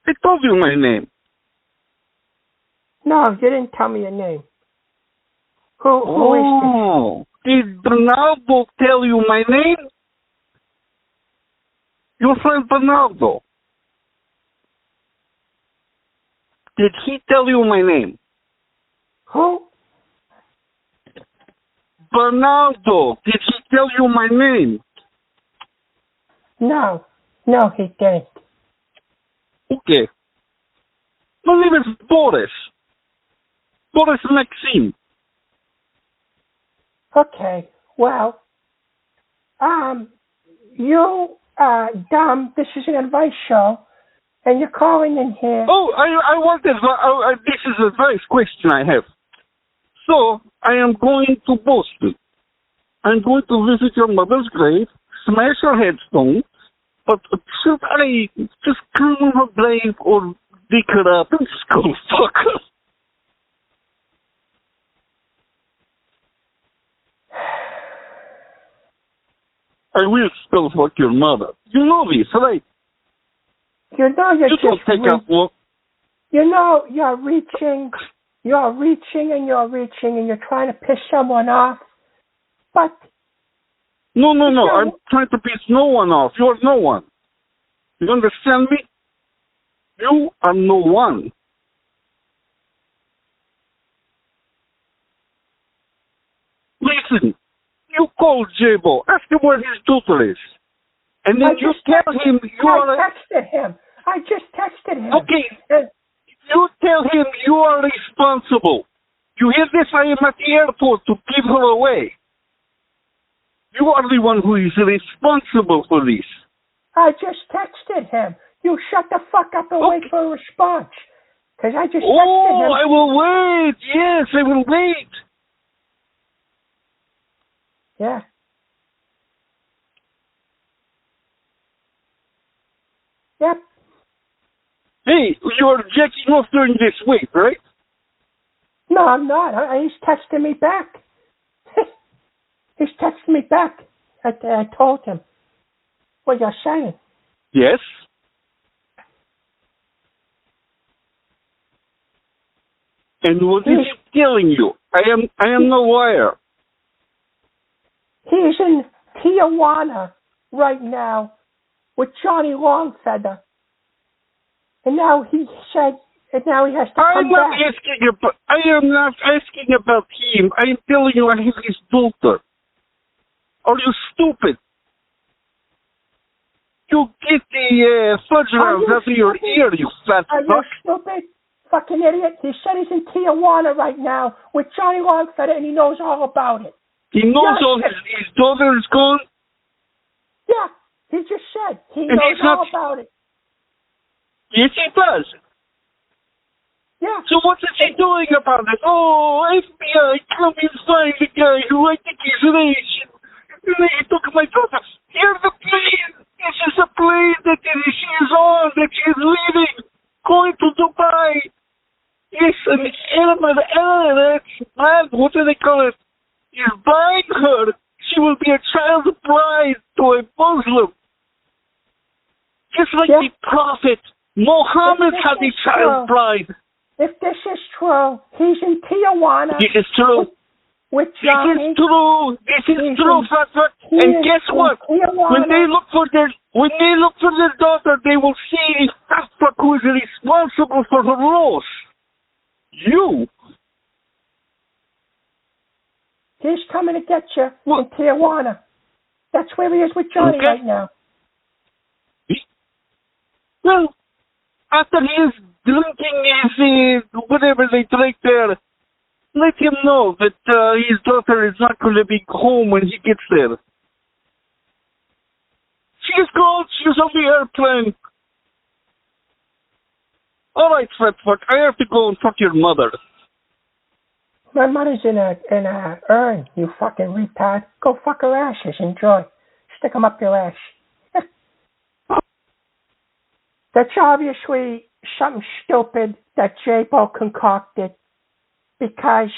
I told you my name. No, you didn't tell me your name. Who is this? Did Bernardo tell you my name? Your friend Bernardo. Did he tell you my name? Who? Bernardo. Did he tell you my name? No, he didn't. Okay. My name is Boris. Boris Maxim. Okay, well, you, dumb, this is an advice show, and you're calling in here. Oh, I wanted, this is an advice question I have. So, I am going to Boston. I'm going to visit your mother's grave, smash her headstone, but should I just come on her grave or dig her up and just go fuck her? I will still fuck your mother. You know this, right? You know you're you just don't take up work. You know you're reaching and you're trying to piss someone off. But No, I'm trying to piss no one off. You're no one. You understand me? You are no one. Listen, you call Jabo, ask him where his daughter is. And then you tell him you are... I just texted him. Okay, you tell him you are responsible. You hear this? I am at the airport to give her away. You are the one who is responsible for this. I just texted him. You shut the fuck up and wait for a response. Because I just texted him. I will wait. Yes, I will wait. Yeah. Yep. Hey, you're jacking off during this week, right? No, I'm not. He's texting me back. He's texting me back. I told him what you're saying. Yes. And what is he telling you? I am no liar. He's in Tijuana right now with Johnny Longfeather. And now he said, and now he has to come back. I am not asking about him. I am telling you I have his daughter. Are you stupid? You get the fudge rounds out of your ear, you fat fuck. Are you stupid? Fucking idiot. He said he's in Tijuana right now with Johnny Longfeather and he knows all about it. He knows all his daughter is gone? Yeah, he just said he knows all about it. Yes, he does. Yeah. So what is he doing about it? Oh, FBI, come inside the guy who I think is rich. He took my daughter. Here's the plane. This is a plane that she is on, that she is leaving, going to Dubai. Yes, an Emirates, what do they call it? Is buying her. She will be a child bride to a Muslim. Just like the Prophet Muhammad had a child bride. If this is true, he's in Tijuana. This is true. With Johnny. This is true, Father. And guess what? When they look for their daughter, they will see a fat fuck who is responsible for her loss. You. He's coming to get you in Tijuana. That's where he is with Johnny right now. Well, after he is drinking his, whatever they drink there, let him know that his daughter is not going to be home when he gets there. She's gone. She's on the airplane. All right, fat fuck. I have to go and fuck your mother. My mother's in a urn, you fucking retard. Go fuck her ashes. Enjoy. Stick them up your ass. That's obviously something stupid that J-Bo concocted because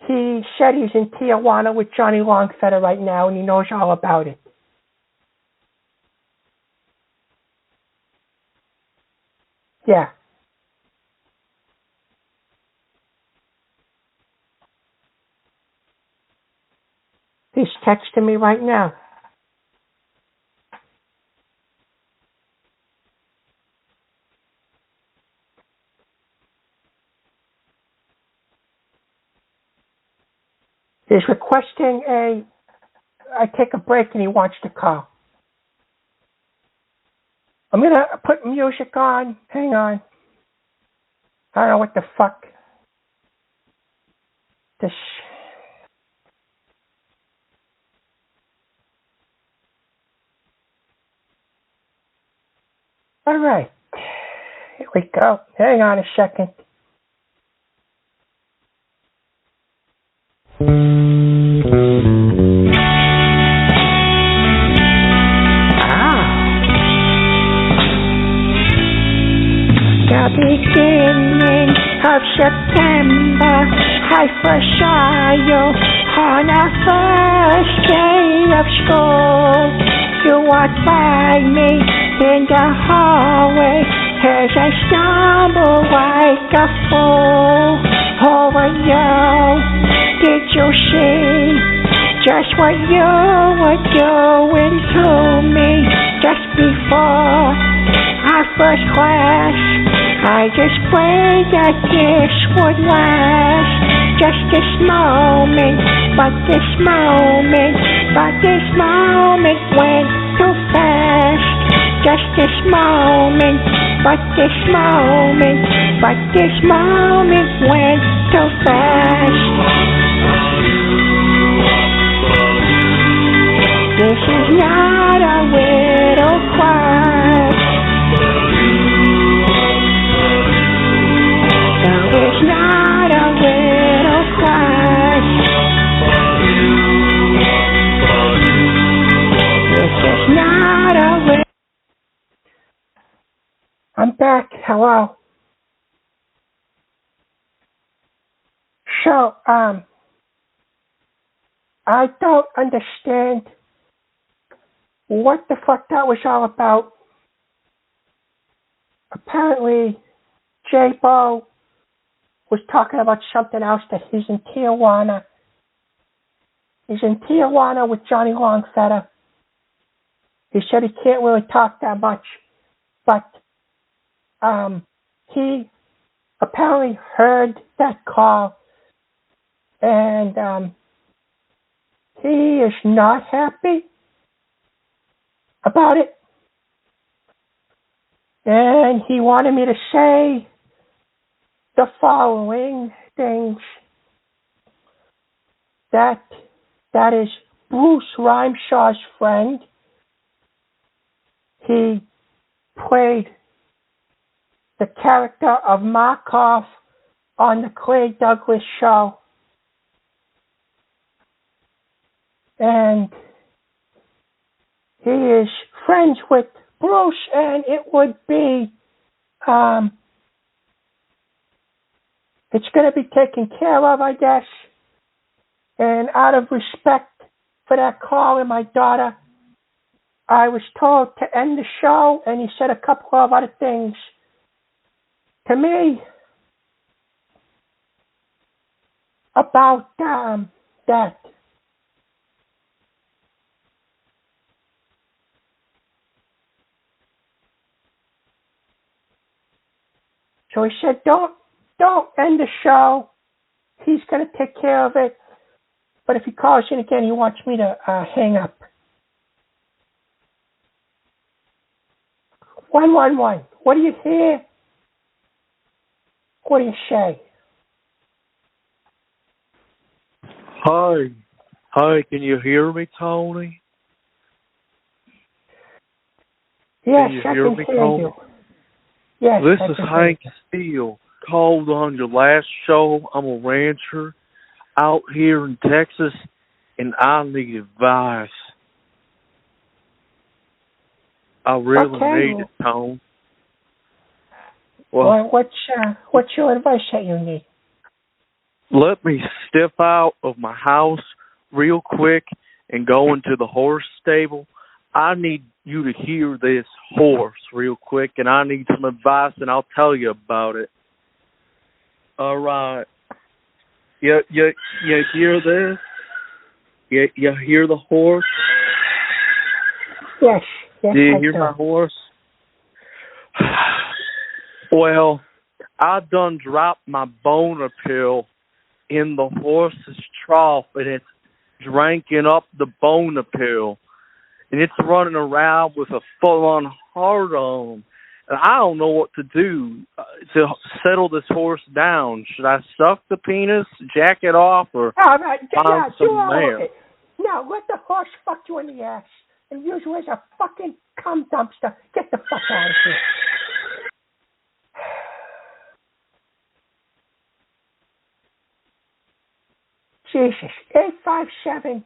he said he's in Tijuana with Johnny Longfetter right now and he knows all about it. Yeah. He's texting me right now. He's requesting I take a break and he wants to call. I'm going to put music on. Hang on. I don't know what the fuck. This. All right. Here we go. Hang on a second. The beginning of September, I first saw you on our first day of school. You walked by me in the hallway as I stumbled like a fool over you. Did you see just what you were doing to me just before our first class? I just prayed that this would last. Just this moment, but this moment went too fast. Just this moment, but this moment went too fast. This is not a little cry. No, it's not a little cry. This is not a little. I'm back. Hello. So, I don't understand what the fuck that was all about. Apparently, J-Bo was talking about something else, that he's in Tijuana. He's in Tijuana with Johnny Longfetter. He said he can't really talk that much, but he apparently heard that call, and he is not happy about it. And he wanted me to say the following things. That is Bruce Rhymeshaw's friend. He played the character of Markov on the Clay Douglas show. And he is friends with Bruce, and it would be, it's going to be taken care of, I guess. And out of respect for that call and my daughter, I was told to end the show, and he said a couple of other things to me about that. So he said, don't end the show. He's going to take care of it. But if he calls in again, he wants me to hang up. 111. What do you hear? What do you say? Hi, can you hear me, Tony? Yes, I can hear you. Yes, this is Hank Steele. Called on your last show. I'm a rancher out here in Texas, and I need advice. I really Okay. need it, Tone. Well, what's your advice that you need? Let me step out of my house real quick and go into the horse stable. I need you to hear this horse real quick, and I need some advice, and I'll tell you about it. All right. You hear this? You hear the horse? Yes. Do you hear my horse? Well, I done dropped my boner pill in the horse's trough, and it's drinking up the boner pill. And it's running around with a full-on hard on. And I don't know what to do to settle this horse down. Should I suck the penis, jack it off, or find some mail? No, let the horse fuck you in the ass and use you as a fucking cum dumpster. Get the fuck out of here. Jesus. 857.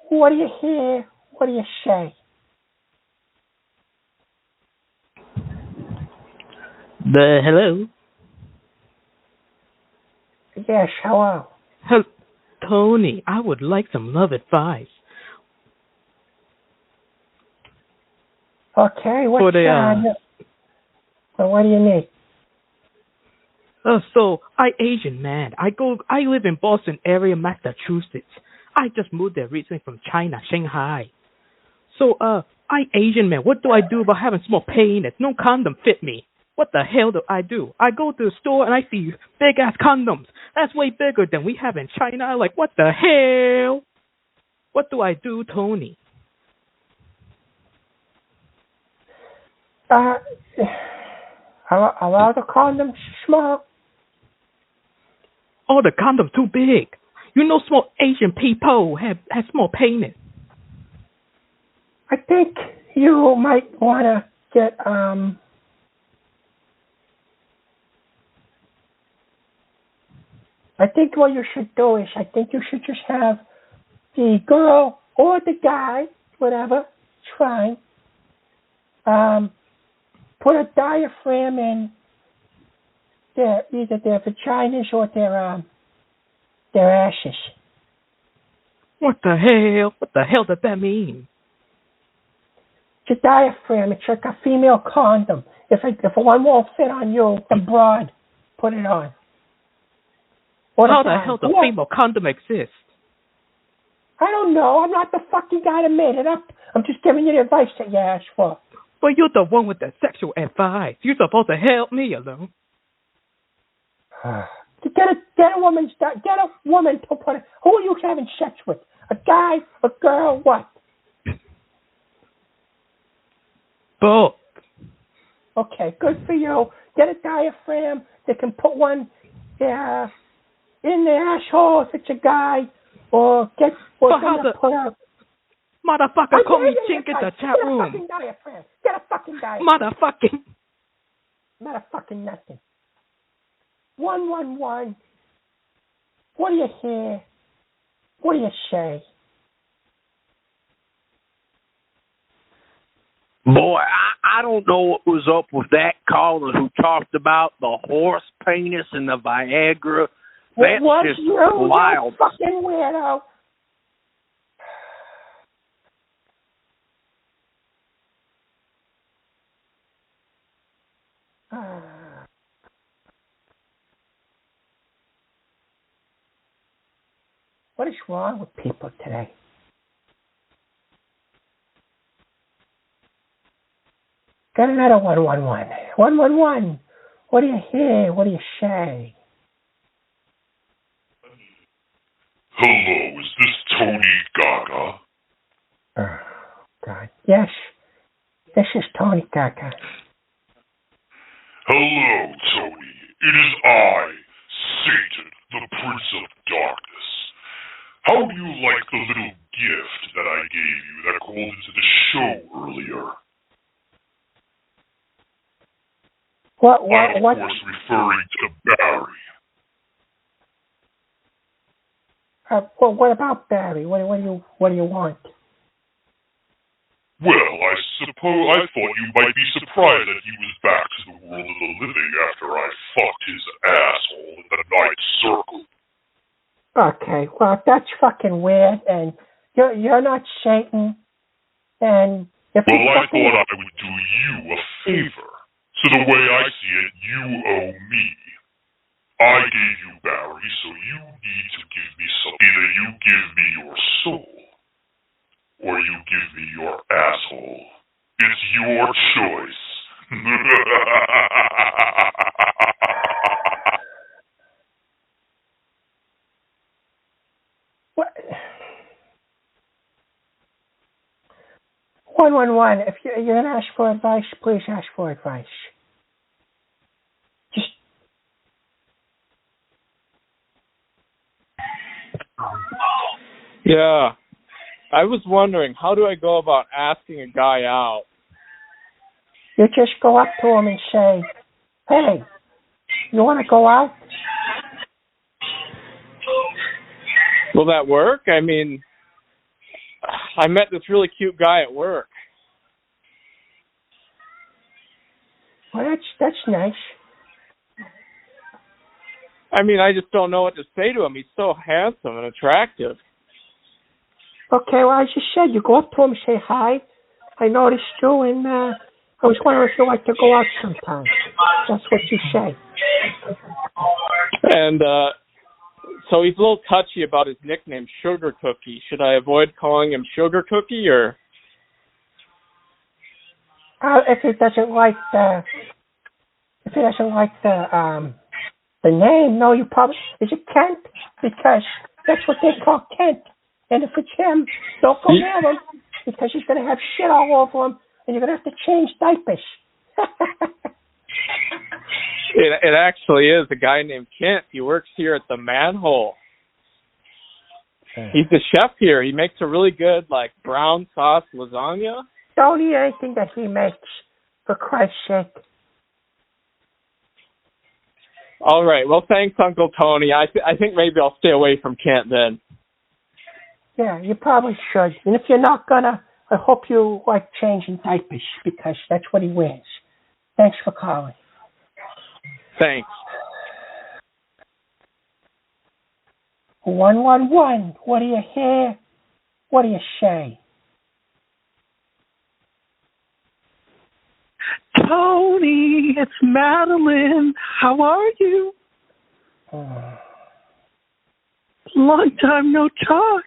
What do you hear? What do you say? Hello? Yes, hello. Tony, I would like some love advice. Okay, what do you need? So I Asian man. I live in Boston area, Massachusetts. I just moved there recently from China, Shanghai. So I Asian man, what do I do about having small penis? No condom fit me. What the hell do? I go to the store and I see big ass condoms. That's way bigger than we have in China. Like, what the hell? What do I do, Tony? Are the condoms small? Oh, the condom's too big. You know, small Asian people have small penis. I think you might want to get I think what you should do is I think you should just have the girl or the guy, whatever, it's fine. Put a diaphragm in either their vaginas or their asses. What the hell? What the hell does that mean? It's a diaphragm. It's like a female condom. If one won't fit on you, the broad, put it on. How the hell does female condom exist? I don't know. I'm not the fucking guy that made it up. I'm just giving you the advice that you asked for. But you're the one with the sexual advice. You're supposed to help me alone. Get a woman to put it. Who are you having sex with? A guy, a girl, what? Both. Okay, good for you. Get a diaphragm. They can put one in the asshole if it's a guy, or put out. Motherfucker, call me chink in the chat room. Get a fucking diaphragm. Get a fucking diaphragm. Motherfucking nothing. 111. What do you hear? What do you say? Boy, I don't know what was up with that caller who talked about the horse penis and the Viagra. That's just wild. You fucking weirdo. What is wrong with people today? Got another 111. 111. What do you hear? What do you say? Hello, is this Tony Gaga? Oh, God. Yes. This is Tony Gaga. Hello, Tony. It is I, Satan, the Prince of Darkness. How do you like the little gift that I gave you that called into the show earlier? I'm, of course, referring to Barry. Well, what about Barry? What do you want? Well, I thought you might be surprised that he was back to the world of the living after I fucked his asshole in the night circle. Okay, well, that's fucking weird, and you're not Satan, and if well, I thought I would do you a favor. So the way I see it, you owe me. I gave you Barry, so you need to give me something. Either you give me your soul, or you give me your asshole. It's your choice. What? 111, if you're going to ask for advice, please ask for advice. Just... Yeah. I was wondering, how do I go about asking a guy out? You just go up to him and say, hey, you want to go out? Will that work? I mean, I met this really cute guy at work. Well, that's nice. I mean, I just don't know what to say to him. He's so handsome and attractive. Okay, well, as you said, you go up to him and say, hi, I noticed you, and I was wondering if you'd like to go out sometime. That's what you say. And so he's a little touchy about his nickname, Sugar Cookie. Should I avoid calling him Sugar Cookie, or? If he doesn't like the name, no, you probably, is it Kent? Because that's what they call Kent. And if it's him, don't go near him, because he's going to have shit all over him, and you're going to have to change diapers. It actually is a guy named Kent. He works here at the Manhole. He's the chef here. He makes a really good, like, brown sauce lasagna. Don't eat anything that he makes, for Christ's sake. All right. Well, thanks, Uncle Tony. I think maybe I'll stay away from Kent then. Yeah, you probably should. And if you're not gonna, I hope you like changing diapers, because that's what he wears. Thanks for calling. Thanks. 111, what do you hear? What do you say? Tony, it's Madeline. How are you? Long time no talk.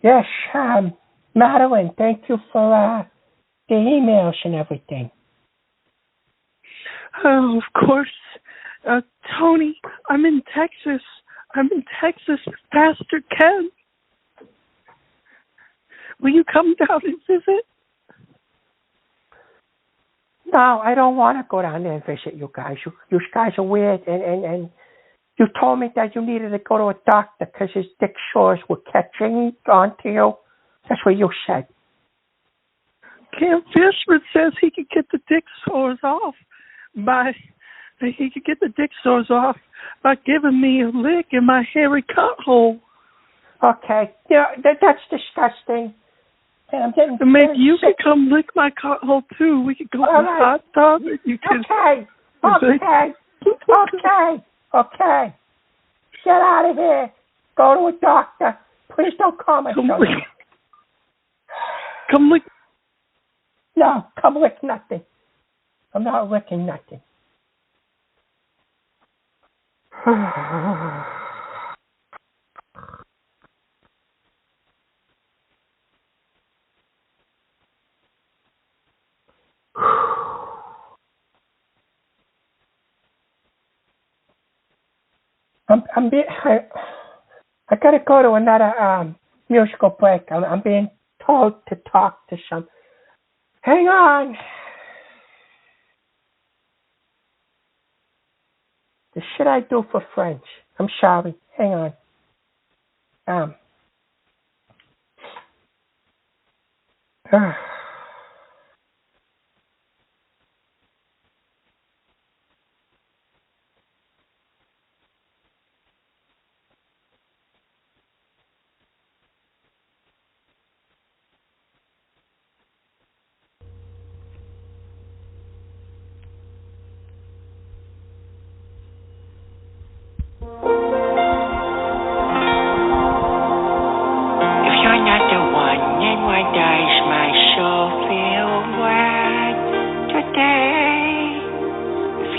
Yes, Madeline, thank you for the emails and everything. Oh, of course. Tony, I'm in Texas. With Pastor Ken. Will you come down and visit? No, I don't want to go down there and visit you guys. You guys are weird, and you told me that you needed to go to a doctor because his dick sores were catching on to you. That's what you said. Cam Fishman says he could get the dick sores off by giving me a lick in my hairy cut hole. Okay, yeah, that's disgusting. And I'm getting maybe you could come lick my cut hole too. We could go to the hot tub. And you can. Okay. Get out of here. Go to a doctor. Please don't call my son. Come lick. No, come lick nothing. I'm not licking nothing. I gotta go to another musical break. I'm being told to talk to some. Hang on. The shit I do for French. I'm sorry. Hang on.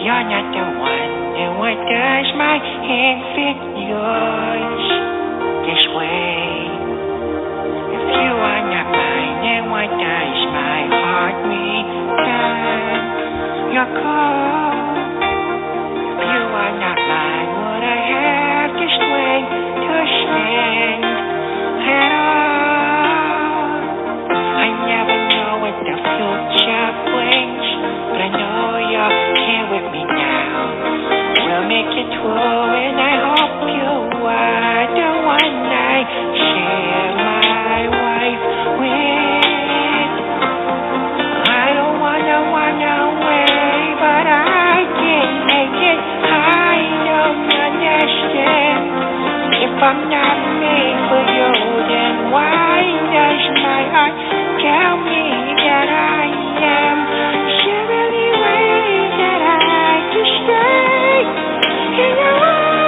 you're not the one, then why does my hand fit yours this way? If you are not mine, then why does my heart return your call? If you are not mine, would I have the strength to stand at all? I never know what the future brings, but I know you're here with me now. We'll make it through, and I hope you are the one I share my life with. I don't wanna run away, but I can't make it. I don't understand. If I'm not made for you, then why does my heart tell me that I am? Is there any way that I can stay in your arms?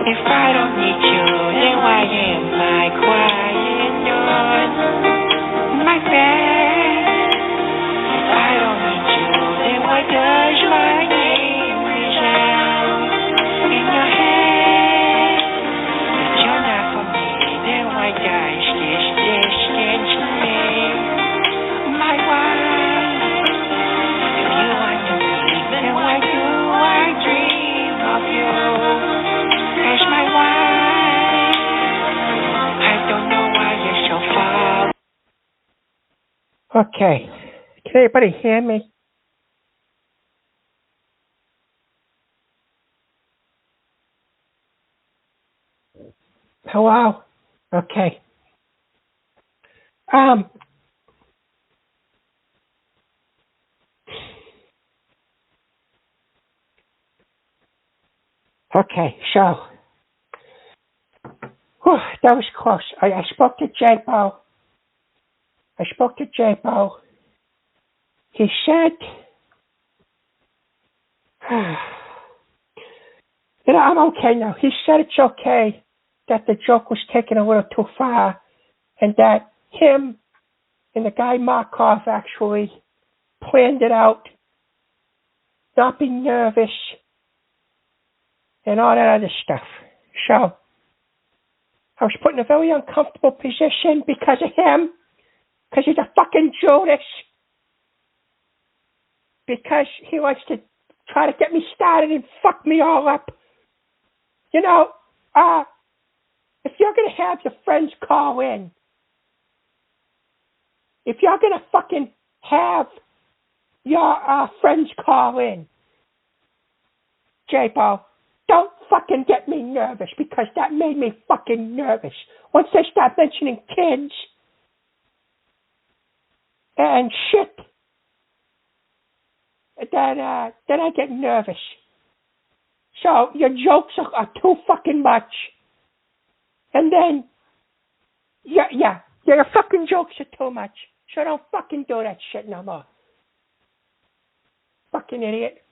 If I don't need you, then why am I crying on my bed? If I don't need you, then why does my name resound in your head? If you're not for me, then why does this distance make my wife? If you want to be, then why do I dream of you as my wife? I don't know why you're so far. Okay. Can anybody hear me? Hello? Okay. Okay, so that was close. I spoke to J-Bo. He said, I'm okay now. He said it's okay that the joke was taken a little too far, and that him and the guy Markov actually planned it out, not be nervous, and all that other stuff. So, I was put in a very uncomfortable position because of him, because he's a fucking Judas, because he likes to try to get me started and fuck me all up. You know, if you're going to have your friends call in, if you're going to fucking have your friends call in, J-Bo, don't fucking get me nervous, because that made me fucking nervous. Once they start mentioning kids and shit, then I get nervous. So your jokes are too fucking much. And then, your fucking jokes are too much. So don't fucking do that shit no more. Fucking idiot.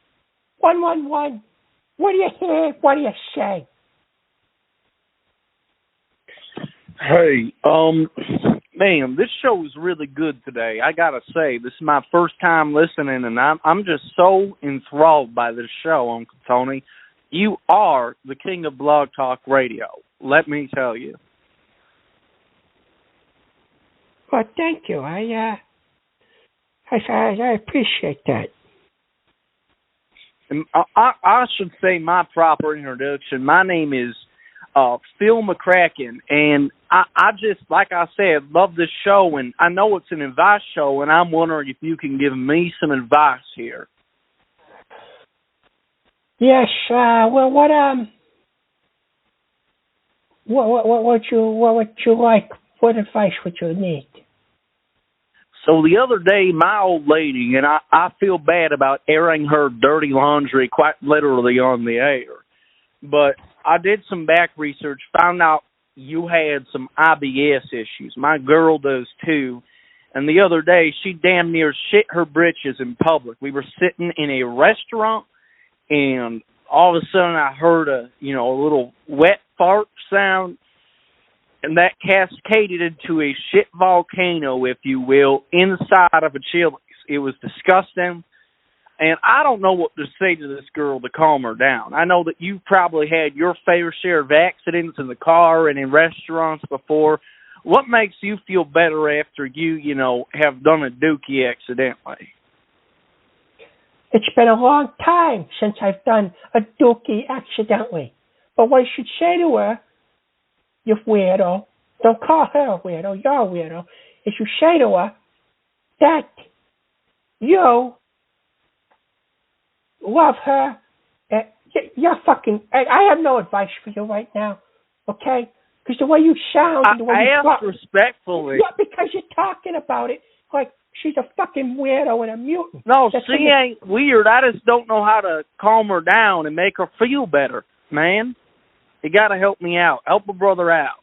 111. What do you hear? What do you say? Hey, man, this show is really good today. I gotta say, this is my first time listening, and I'm just so enthralled by this show, Uncle Tony. You are the king of Blog Talk Radio. Let me tell you. Well, thank you. I appreciate that. And I should say my proper introduction. My name is Phil McCracken, and I just, like I said, love this show, and I know it's an advice show, and I'm wondering if you can give me some advice here. Yes. Well, what would you like? What advice would you need? So the other day, my old lady, and I feel bad about airing her dirty laundry quite literally on the air, but I did some back research, found out you had some IBS issues. My girl does too. And the other day, she damn near shit her britches in public. We were sitting in a restaurant, and all of a sudden I heard a little wet fart sound. and that cascaded into a shit volcano, if you will, inside of a Chili's. It was disgusting, and I don't know what to say to this girl to calm her down. I know that you've probably had your fair share of accidents in the car and in restaurants before. What makes you feel better after you have done a dookie accidentally? It's been a long time since I've done a dookie accidentally. But what you should say to her, you weirdo, don't call her a weirdo, you're a weirdo, is you say to her that you love her. You're fucking, I have no advice for you right now, okay? Because the way you sound and the way you talk. I asked respectfully. Yeah, because you're talking about it like she's a fucking weirdo and a mutant. No, she ain't weird. I just don't know how to calm her down and make her feel better, man. You got to help me out. Help a brother out.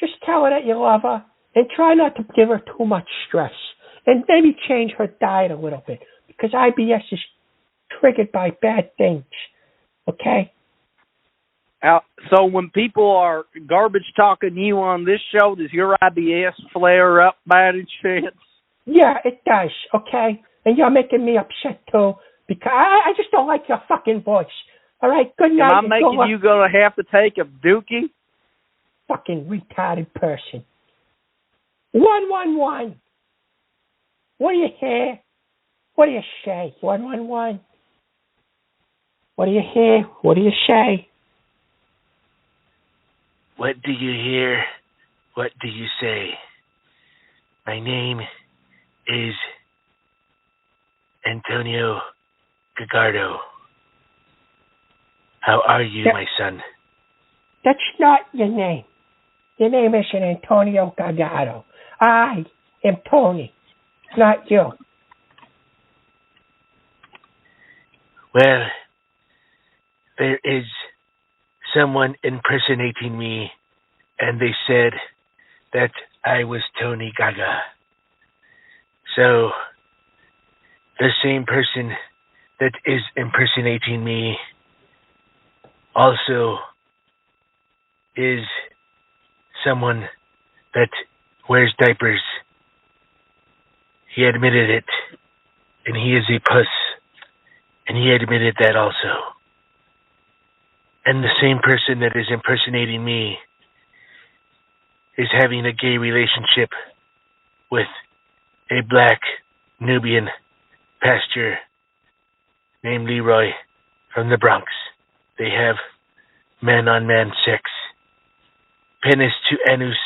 Just tell her that you love her and try not to give her too much stress. And maybe change her diet a little bit because IBS is triggered by bad things. Okay? So when people are garbage talking you on this show, does your IBS flare up by any chance? Yeah, it does, okay? And you're making me upset too because I just don't like your fucking voice. All right, good night. Am I making you going to have to take a dookie? Fucking retarded person. 111. What do you hear? What do you say? 111. What do you hear? What do you say? What do you hear? What do you say? My name is Antonio Gagardo. How are you, my son? That's not your name. Your name isn't Antonio Gagardo. I am Tony, not you. Well, there is someone impersonating me, and they said that I was Tony Gaga. So, the same person that is impersonating me also is someone that wears diapers. He admitted it, and he is a puss, and he admitted that also. And the same person that is impersonating me is having a gay relationship with a black Nubian pastor named Leroy from the Bronx. They have man-on-man sex. Penis to anus,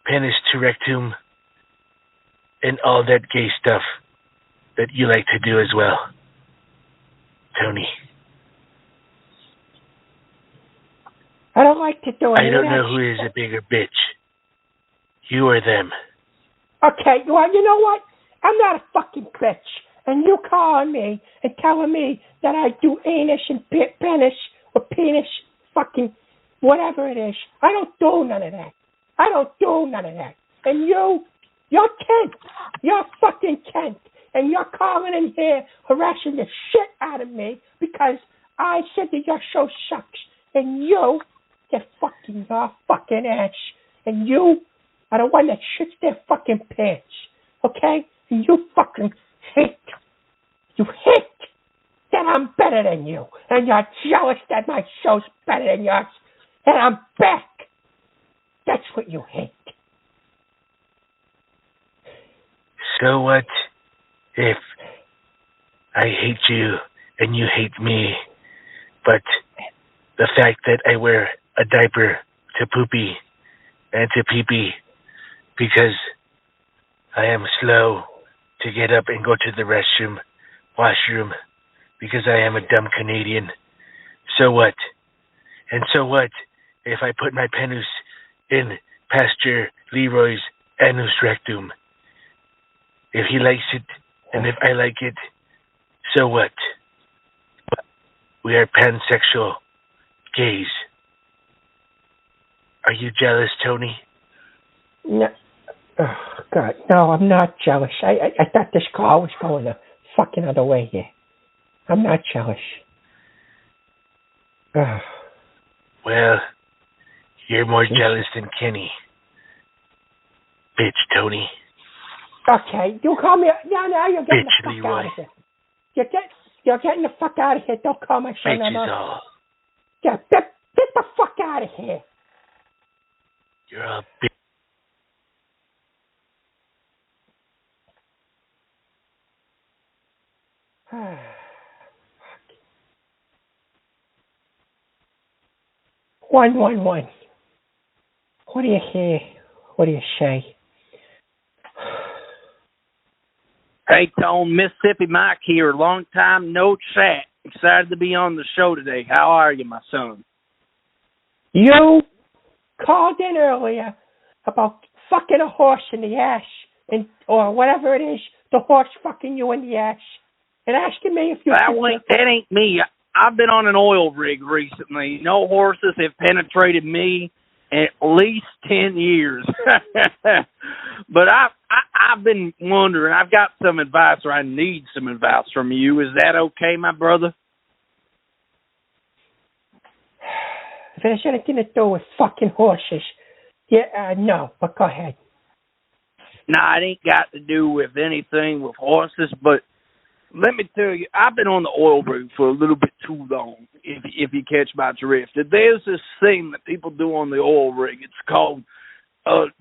penis to rectum, and all that gay stuff that you like to do as well, Tony. I don't like to do it. I don't know who is a bigger bitch. You or them. Okay, well, you know what? I'm not a fucking bitch. And you calling me and telling me that I do anus and penis or penis fucking whatever it is. I don't do none of that. I don't do none of that. And you're Kent. You're fucking Kent. And you're calling in here harassing the shit out of me because I said that your show sucks. And you get fucking your fucking ass. And you are the one that shits their fucking pants. Okay? And you fucking hate. You hate that I'm better than you. And you're jealous that my show's better than yours. And I'm back. That's what you hate. So what if I hate you and you hate me, but the fact that I wear a diaper to poopy and to pee-pee because I am slow to get up and go to the washroom, because I am a dumb Canadian. So what? And so what if I put my penis in Pastor Leroy's anus rectum? If he likes it, and if I like it, so what? We are pansexual gays. Are you jealous, Tony? No. Oh, God. No, I'm not jealous. I thought this call was going the fucking other way here. I'm not jealous. Well, you're more jealous than Kenny. Bitch, Tony. Okay, you call me. Now you're getting Bitch, the fuck Leroy. out of here. You're getting the fuck out of here. Don't call my son Bitch is Emma. all. Yeah, get the fuck out of here. You're a bitch. One. What do you hear? What do you say? Hey, Tone, Mississippi Mike here. Long time no chat. Excited to be on the show today. How are you, my son? You called in earlier about fucking a horse in the ass, or whatever it is, the horse fucking you in the ass, and asking me if you. That ain't me. I've been on an oil rig recently. No horses have penetrated me in at least 10 years. But I've been wondering. I've got some advice, or I need some advice from you. Is that okay, my brother? If it has anything to do with fucking horses, no, but go ahead. Nah, it ain't got to do with anything with horses, but let me tell you, I've been on the oil rig for a little bit too long, if you catch my drift. There's this thing that people do on the oil rig. It's called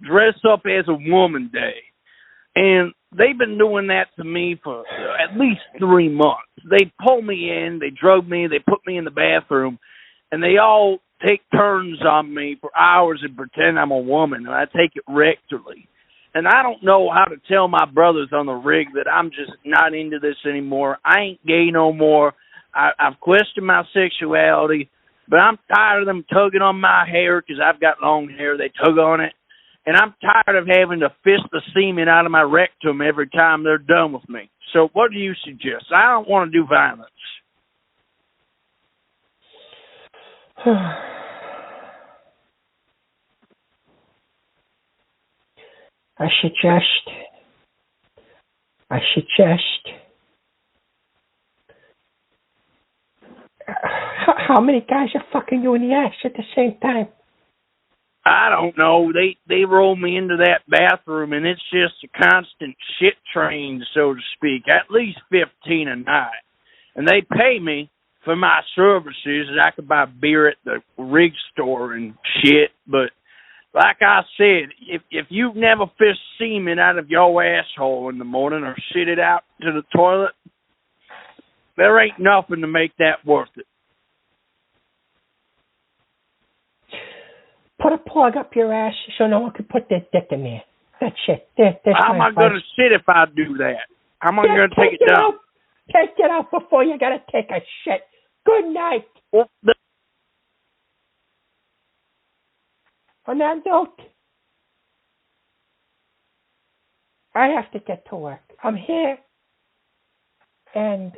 Dress Up as a Woman Day. And they've been doing that to me for at least 3 months. They pull me in, they drug me, they put me in the bathroom, and they all take turns on me for hours and pretend I'm a woman, and I take it rectally. And I don't know how to tell my brothers on the rig that I'm just not into this anymore. I ain't gay no more. I've questioned my sexuality, but I'm tired of them tugging on my hair because I've got long hair. They tug on it. And I'm tired of having to fist the semen out of my rectum every time they're done with me. So what do you suggest? I don't want to do violence. I suggest how many guys are fucking you in the ass at the same time? I don't know. They roll me into that bathroom, and it's just a constant shit train, so to speak. At least 15 a night, and they pay me for my services. I could buy beer at the rig store and shit, but like I said, if you've never fished semen out of your asshole in the morning or shit it out to the toilet, there ain't nothing to make that worth it. Put a plug up your ass so no one can put their dick in there. That's it. How am I going to shit if I do that? How am I going to take it down? Take it out before you got to take a shit. Good night. Well, on that note, I have to get to work. I'm here, and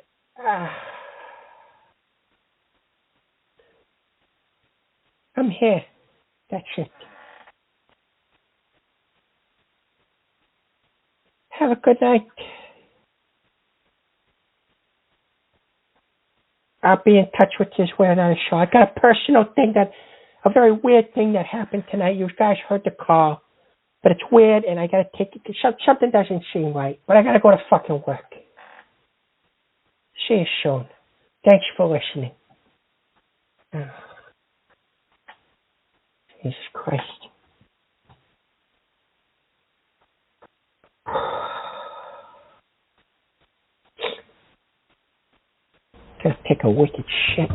I'm here. That's it. Have a good night. I'll be in touch with you when on the show. I got a personal thing a very weird thing that happened tonight. You guys heard the call, but it's weird, and I got to take it. Something doesn't seem right, but I got to go to fucking work. See you soon. Thanks for listening. Jesus Christ. Gotta take a wicked shit.